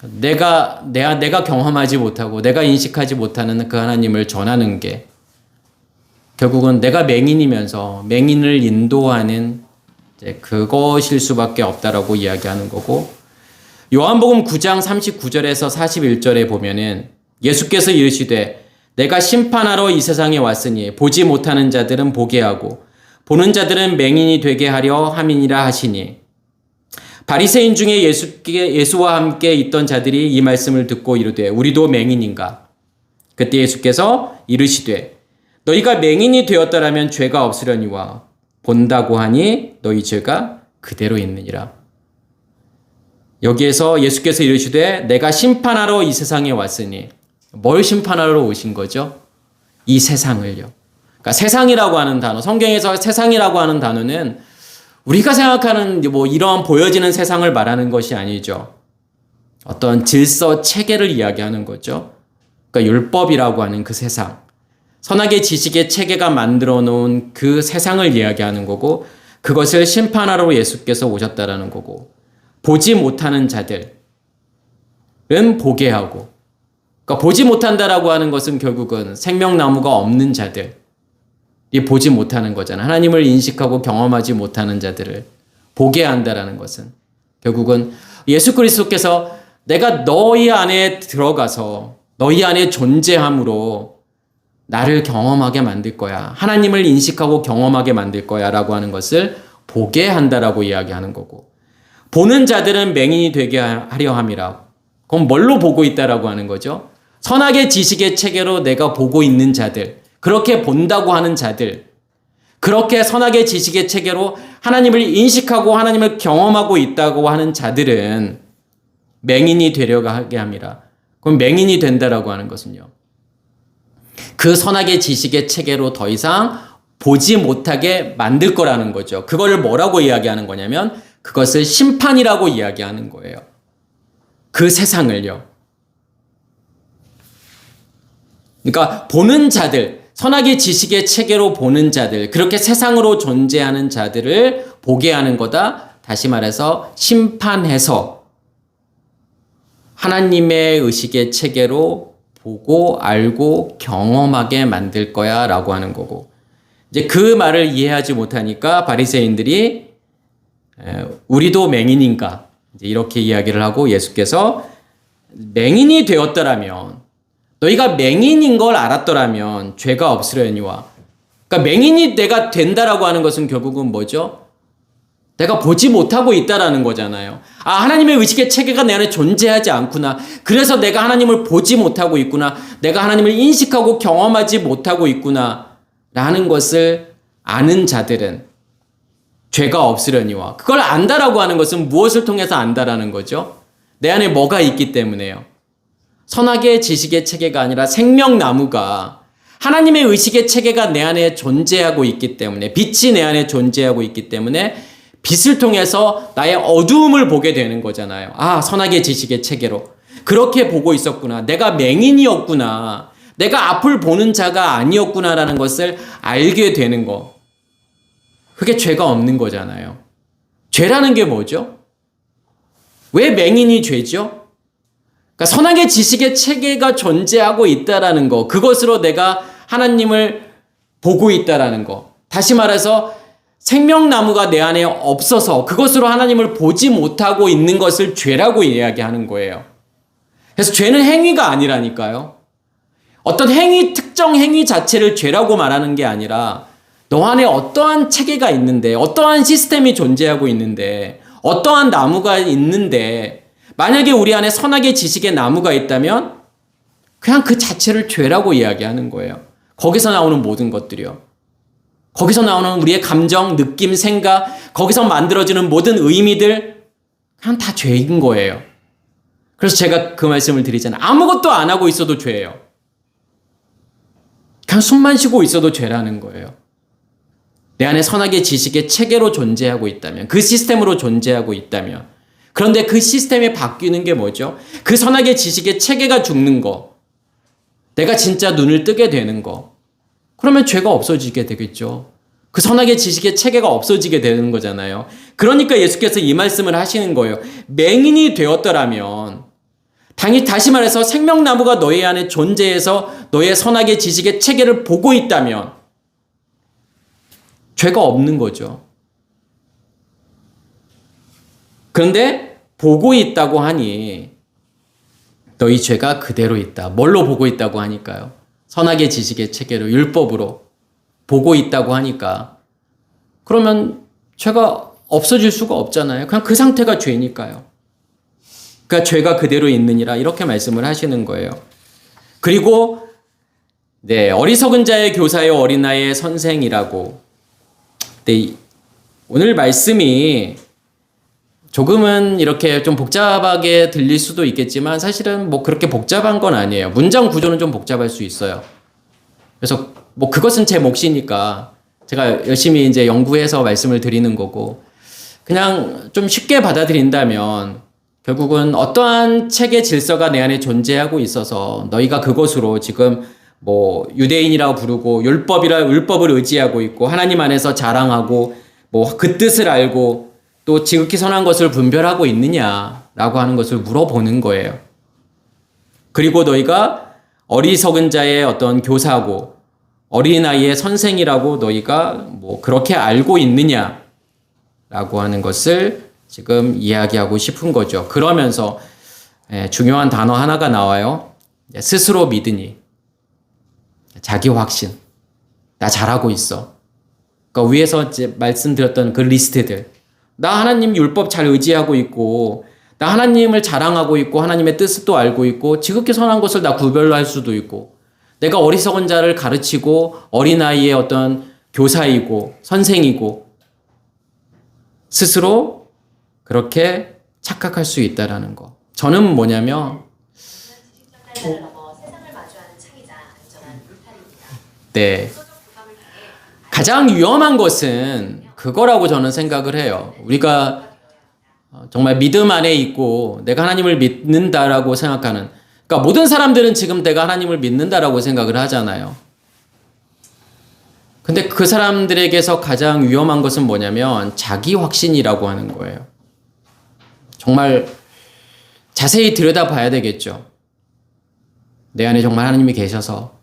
내가 경험하지 못하고 내가 인식하지 못하는 그 하나님을 전하는 게 결국은 내가 맹인이면서 맹인을 인도하는 그것일 수밖에 없다라고 이야기하는 거고, 요한복음 9장 39절에서 41절에 보면은 예수께서 이르시되 내가 심판하러 이 세상에 왔으니 보지 못하는 자들은 보게 하고 보는 자들은 맹인이 되게 하려 함이니라 하시니, 바리새인 중에 예수와 함께 있던 자들이 이 말씀을 듣고 이르되 우리도 맹인인가? 그때 예수께서 이르시되 너희가 맹인이 되었더라면 죄가 없으려니와 본다고 하니 너희 죄가 그대로 있느니라. 여기에서 예수께서 이르시되 내가 심판하러 이 세상에 왔으니, 뭘 심판하러 오신 거죠? 이 세상을요. 그러니까 세상이라고 하는 단어, 성경에서 세상이라고 하는 단어는 우리가 생각하는 이러한 보여지는 세상을 말하는 것이 아니죠. 어떤 질서 체계를 이야기하는 거죠. 그러니까 율법이라고 하는 그 세상, 선악의 지식의 체계가 만들어 놓은 그 세상을 이야기하는 거고, 그것을 심판하러 예수께서 오셨다라는 거고, 보지 못하는 자들은 보게 하고, 그러니까 보지 못한다라고 하는 것은 결국은 생명나무가 없는 자들이 보지 못하는 거잖아요. 하나님을 인식하고 경험하지 못하는 자들을 보게 한다라는 것은 결국은 예수 그리스도께서 내가 너희 안에 들어가서 너희 안에 존재함으로 나를 경험하게 만들 거야. 하나님을 인식하고 경험하게 만들 거야 라고 하는 것을 보게 한다라고 이야기하는 거고, 보는 자들은 맹인이 되게 하려 함이라. 그럼 뭘로 보고 있다라고 하는 거죠? 선악의 지식의 체계로 내가 보고 있는 자들, 그렇게 본다고 하는 자들, 그렇게 선악의 지식의 체계로 하나님을 인식하고 하나님을 경험하고 있다고 하는 자들은 맹인이 되려고 하게 합니다. 그럼 맹인이 된다라고 하는 것은요, 그 선악의 지식의 체계로 더 이상 보지 못하게 만들 거라는 거죠. 그걸 뭐라고 이야기하는 거냐면 그것을 심판이라고 이야기하는 거예요. 그 세상을요. 그러니까 보는 자들, 선악의 지식의 체계로 보는 자들, 그렇게 세상으로 존재하는 자들을 보게 하는 거다. 다시 말해서 심판해서 하나님의 의식의 체계로 보고 알고 경험하게 만들 거야 라고 하는 거고, 이제 그 말을 이해하지 못하니까 바리새인들이 우리도 맹인인가 이제 이렇게 이야기를 하고, 예수께서 맹인이 되었더라면, 너희가 맹인인 걸 알았더라면 죄가 없으려니와, 그러니까 맹인이 내가 된다라고 하는 것은 결국은 뭐죠? 내가 보지 못하고 있다라는 거잖아요. 아, 하나님의 의식의 체계가 내 안에 존재하지 않구나. 그래서 내가 하나님을 보지 못하고 있구나. 내가 하나님을 인식하고 경험하지 못하고 있구나. 라는 것을 아는 자들은 죄가 없으려니와. 그걸 안다라고 하는 것은 무엇을 통해서 안다라는 거죠? 내 안에 뭐가 있기 때문에요. 선악의 지식의 체계가 아니라 생명나무가, 하나님의 의식의 체계가 내 안에 존재하고 있기 때문에, 빛이 내 안에 존재하고 있기 때문에 빛을 통해서 나의 어두움을 보게 되는 거잖아요. 아, 선악의 지식의 체계로 그렇게 보고 있었구나. 내가 맹인이었구나. 내가 앞을 보는 자가 아니었구나라는 것을 알게 되는 거. 그게 죄가 없는 거잖아요. 죄라는 게 뭐죠? 왜 맹인이 죄죠? 그러니까 선악의 지식의 체계가 존재하고 있다라는 거, 그것으로 내가 하나님을 보고 있다라는 거. 다시 말해서 생명나무가 내 안에 없어서 그것으로 하나님을 보지 못하고 있는 것을 죄라고 이야기하는 거예요. 그래서 죄는 행위가 아니라니까요. 어떤 행위, 특정 행위 자체를 죄라고 말하는 게 아니라 너 안에 어떠한 체계가 있는데, 어떠한 시스템이 존재하고 있는데, 어떠한 나무가 있는데, 만약에 우리 안에 선악의 지식의 나무가 있다면 그냥 그 자체를 죄라고 이야기하는 거예요. 거기서 나오는 모든 것들이요. 거기서 나오는 우리의 감정, 느낌, 생각, 거기서 만들어지는 모든 의미들 그냥 다 죄인 거예요. 그래서 제가 그 말씀을 드리잖아요. 아무것도 안 하고 있어도 죄예요. 그냥 숨만 쉬고 있어도 죄라는 거예요. 내 안에 선악의 지식의 체계로 존재하고 있다면, 그 시스템으로 존재하고 있다면, 그런데 그 시스템이 바뀌는 게 뭐죠? 그 선악의 지식의 체계가 죽는 거, 내가 진짜 눈을 뜨게 되는 거, 그러면 죄가 없어지게 되겠죠. 그 선악의 지식의 체계가 없어지게 되는 거잖아요. 그러니까 예수께서 이 말씀을 하시는 거예요. 맹인이 되었더라면, 다시 말해서 생명나무가 너희 안에 존재해서 너의 선악의 지식의 체계를 보고 있다면 죄가 없는 거죠. 그런데 보고 있다고 하니 너희 죄가 그대로 있다. 뭘로 보고 있다고 하니까요? 선악의 지식의 체계로, 율법으로 보고 있다고 하니까, 그러면 죄가 없어질 수가 없잖아요. 그냥 그 상태가 죄니까요. 그러니까 죄가 그대로 있느니라 이렇게 말씀을 하시는 거예요. 그리고 어리석은 자의 교사요 어린아이의 선생이라고. 오늘 말씀이 조금은 이렇게 좀 복잡하게 들릴 수도 있겠지만 사실은 뭐 그렇게 복잡한 건 아니에요. 문장 구조는 좀 복잡할 수 있어요. 그래서 뭐 그것은 제 몫이니까 제가 열심히 이제 연구해서 말씀을 드리는 거고, 그냥 좀 쉽게 받아들인다면 결국은 어떠한 체계 질서가 내 안에 존재하고 있어서 너희가 그것으로 지금 뭐 유대인이라고 부르고 율법을 의지하고 있고 하나님 안에서 자랑하고 뭐 그 뜻을 알고 또 지극히 선한 것을 분별하고 있느냐라고 하는 것을 물어보는 거예요. 그리고 너희가 어리석은 자의 어떤 교사고 어린아이의 선생이라고 너희가 뭐 그렇게 알고 있느냐라고 하는 것을 지금 이야기하고 싶은 거죠. 그러면서 중요한 단어 하나가 나와요. 스스로 믿으니. 자기 확신. 나 잘하고 있어. 그러니까 위에서 이제 말씀드렸던 그 리스트들. 나 하나님 율법 잘 의지하고 있고, 나 하나님을 자랑하고 있고 하나님의 뜻도 알고 있고 지극히 선한 것을 나 구별로 할 수도 있고 내가 어리석은 자를 가르치고 어린아이의 어떤 교사이고 선생이고 스스로 그렇게 착각할 수 있다라는 거. 저는 뭐냐면 네. 가장 위험한 것은 그거라고 저는 생각을 해요. 우리가 정말 믿음 안에 있고 내가 하나님을 믿는다라고 생각하는, 그러니까 모든 사람들은 지금 내가 하나님을 믿는다라고 생각을 하잖아요. 근데 그 사람들에게서 가장 위험한 것은 뭐냐면 자기 확신이라고 하는 거예요. 정말 자세히 들여다봐야 되겠죠. 내 안에 정말 하나님이 계셔서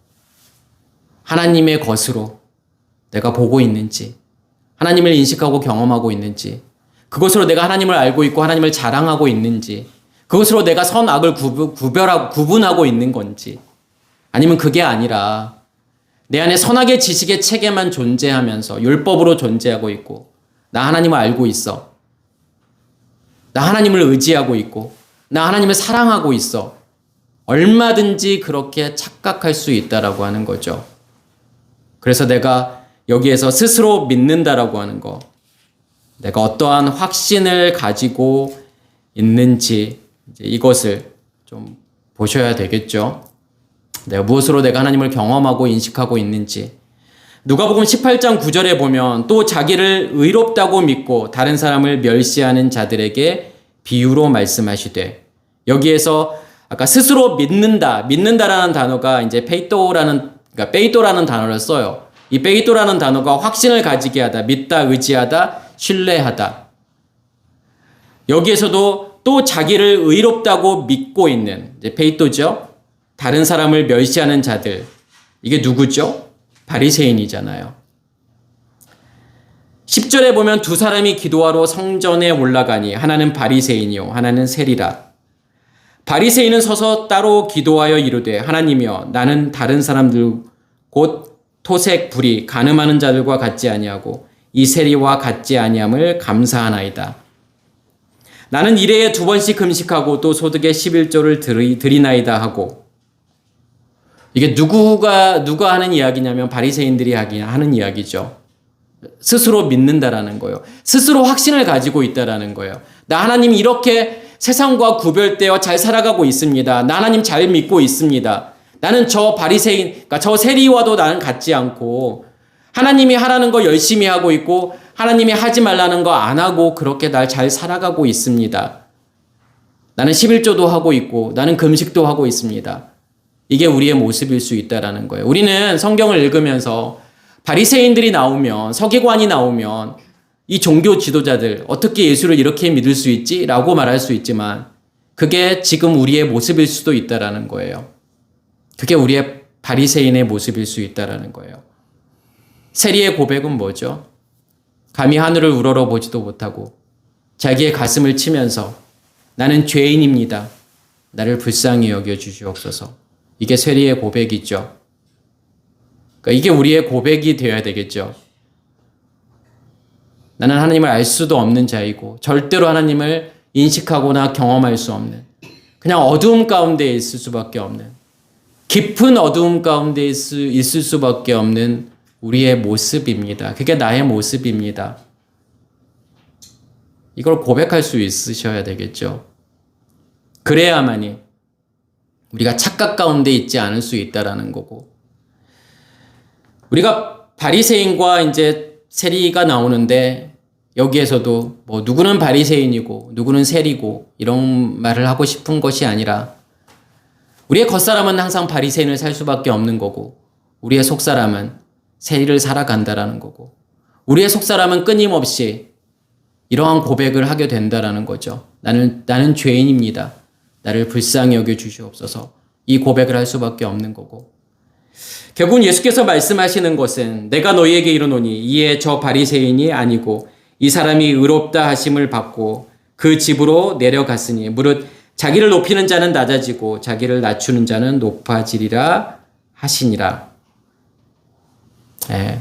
하나님의 것으로 내가 보고 있는지, 하나님을 인식하고 경험하고 있는지, 그것으로 내가 하나님을 알고 있고 하나님을 자랑하고 있는지, 그것으로 내가 선악을 구분하고 있는 건지, 아니면 그게 아니라 내 안에 선악의 지식의 체계만 존재하면서 율법으로 존재하고 있고 나 하나님을 알고 있어, 나 하나님을 의지하고 있고 나 하나님을 사랑하고 있어, 얼마든지 그렇게 착각할 수 있다라고 하는 거죠. 그래서 내가 여기에서 스스로 믿는다라고 하는 거, 내가 어떠한 확신을 가지고 있는지 이제 이것을 좀 보셔야 되겠죠. 내가 무엇으로 내가 하나님을 경험하고 인식하고 있는지. 누가복음 18장 9절에 보면 또 자기를 의롭다고 믿고 다른 사람을 멸시하는 자들에게 비유로 말씀하시되, 여기에서 아까 스스로 믿는다라는 단어가 이제 페이토라는 단어를 써요. 이 페이토라는 단어가 확신을 가지게 하다, 믿다, 의지하다, 신뢰하다. 여기에서도 또 자기를 의롭다고 믿고 있는 이제 페이토죠. 다른 사람을 멸시하는 자들. 이게 누구죠? 바리새인이잖아요. 10절에 보면 두 사람이 기도하러 성전에 올라가니 하나는 바리새인이요 하나는 세리라. 바리새인은 서서 따로 기도하여 이르되, 하나님이여 나는 다른 사람들 곧 토색, 불의, 간음하는 자들과 같지 아니하고 이 세리와 같지 아니함을 감사하나이다. 나는 일해에 2번씩 금식하고 또 소득의 11조를 드리나이다 하고. 이게 누가 하는 이야기냐면 바리새인들이 하는 이야기죠. 스스로 믿는다라는 거예요. 스스로 확신을 가지고 있다라는 거예요. 나 하나님 이렇게 세상과 구별되어 잘 살아가고 있습니다. 나 하나님 잘 믿고 있습니다. 나는 저 바리새인, 그러니까 저 세리와도 나는 같지 않고 하나님이 하라는 거 열심히 하고 있고 하나님이 하지 말라는 거 안 하고 그렇게 날 잘 살아가고 있습니다. 나는 11조도 하고 있고 나는 금식도 하고 있습니다. 이게 우리의 모습일 수 있다라는 거예요. 우리는 성경을 읽으면서 바리새인들이 나오면, 서기관이 나오면 이 종교 지도자들 어떻게 예수를 이렇게 믿을 수 있지? 라고 말할 수 있지만 그게 지금 우리의 모습일 수도 있다라는 거예요. 그게 우리의 바리새인의 모습일 수 있다라는 거예요. 세리의 고백은 뭐죠? 감히 하늘을 우러러 보지도 못하고 자기의 가슴을 치면서 나는 죄인입니다. 나를 불쌍히 여겨 주시옵소서. 이게 세리의 고백이죠. 그러니까 이게 우리의 고백이 되어야 되겠죠. 나는 하나님을 알 수도 없는 자이고 절대로 하나님을 인식하거나 경험할 수 없는, 그냥 어두움 가운데 있을 수밖에 없는, 깊은 어두움 가운데 있을 수밖에 없는 우리의 모습입니다. 그게 나의 모습입니다. 이걸 고백할 수 있으셔야 되겠죠. 그래야만이 우리가 착각 가운데 있지 않을 수 있다라는 거고, 우리가 바리새인과 이제 세리가 나오는데 여기에서도 뭐 누구는 바리새인이고 누구는 세리고 이런 말을 하고 싶은 것이 아니라 우리의 겉사람은 항상 바리새인을 살 수밖에 없는 거고 우리의 속사람은 세리를 살아간다라는 거고 우리의 속사람은 끊임없이 이러한 고백을 하게 된다라는 거죠. 나는 죄인입니다. 나를 불쌍히 여겨 주시옵소서. 이 고백을 할 수밖에 없는 거고, 결국은 예수께서 말씀하시는 것은 내가 너희에게 이르노니 이에 저 바리새인이 아니고 이 사람이 의롭다 하심을 받고 그 집으로 내려갔으니 무릇 자기를 높이는 자는 낮아지고 자기를 낮추는 자는 높아지리라 하시니라. 네.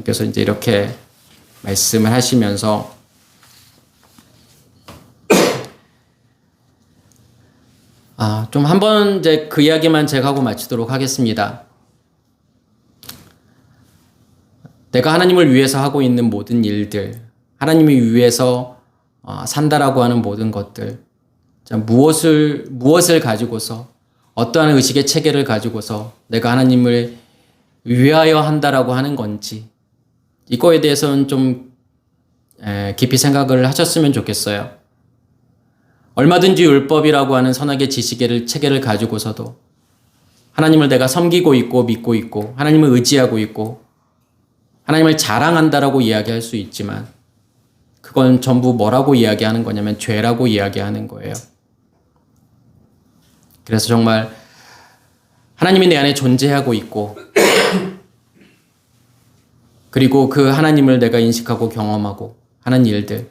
그래서 이제 이렇게 말씀을 하시면서 좀 한번 이제 그 이야기만 제가 하고 마치도록 하겠습니다. 내가 하나님을 위해서 하고 있는 모든 일들, 하나님을 위해서 산다라고 하는 모든 것들, 자, 무엇을 가지고서, 어떠한 의식의 체계를 가지고서 내가 하나님을 위하여 한다라고 하는 건지, 이거에 대해서는 좀 깊이 생각을 하셨으면 좋겠어요. 얼마든지 율법이라고 하는 선악의 체계를 가지고서도 하나님을 내가 섬기고 있고 믿고 있고 하나님을 의지하고 있고 하나님을 자랑한다라고 이야기할 수 있지만 그건 전부 뭐라고 이야기하는 거냐면 죄라고 이야기하는 거예요. 그래서 정말 하나님이 내 안에 존재하고 있고 그리고 그 하나님을 내가 인식하고 경험하고 하는 일들.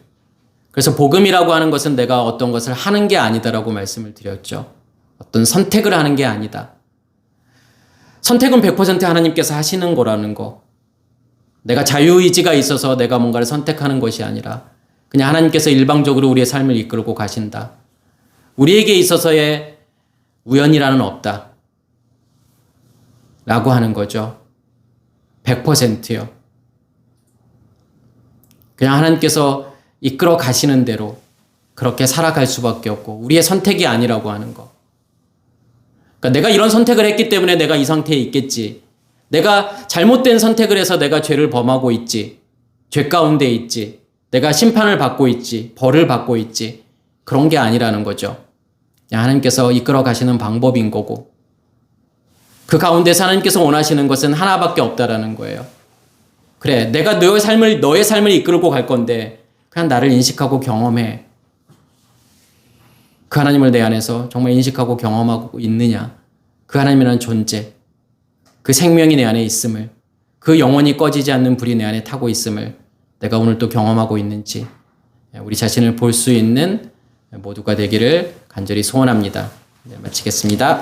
그래서 복음이라고 하는 것은 내가 어떤 것을 하는 게 아니다라고 말씀을 드렸죠. 어떤 선택을 하는 게 아니다. 선택은 100% 하나님께서 하시는 거라는 거. 내가 자유의지가 있어서 내가 뭔가를 선택하는 것이 아니라 그냥 하나님께서 일방적으로 우리의 삶을 이끌고 가신다. 우리에게 있어서의 우연이라는 없다. 라고 하는 거죠. 100%요. 그냥 하나님께서 이끌어 가시는 대로 그렇게 살아갈 수밖에 없고 우리의 선택이 아니라고 하는 거. 그러니까 내가 이런 선택을 했기 때문에 내가 이 상태에 있겠지. 내가 잘못된 선택을 해서 내가 죄를 범하고 있지. 죄 가운데 있지. 내가 심판을 받고 있지. 벌을 받고 있지. 그런 게 아니라는 거죠. 하나님께서 이끌어 가시는 방법인 거고 그 가운데서 하나님께서 원하시는 것은 하나밖에 없다라는 거예요. 그래, 내가 너의 삶을 이끌고 갈 건데 그냥 나를 인식하고 경험해. 그 하나님을 내 안에서 정말 인식하고 경험하고 있느냐. 그 하나님이라는 존재, 그 생명이 내 안에 있음을, 그 영원히 꺼지지 않는 불이 내 안에 타고 있음을 내가 오늘 또 경험하고 있는지 우리 자신을 볼 수 있는 모두가 되기를 간절히 소원합니다. 네, 마치겠습니다.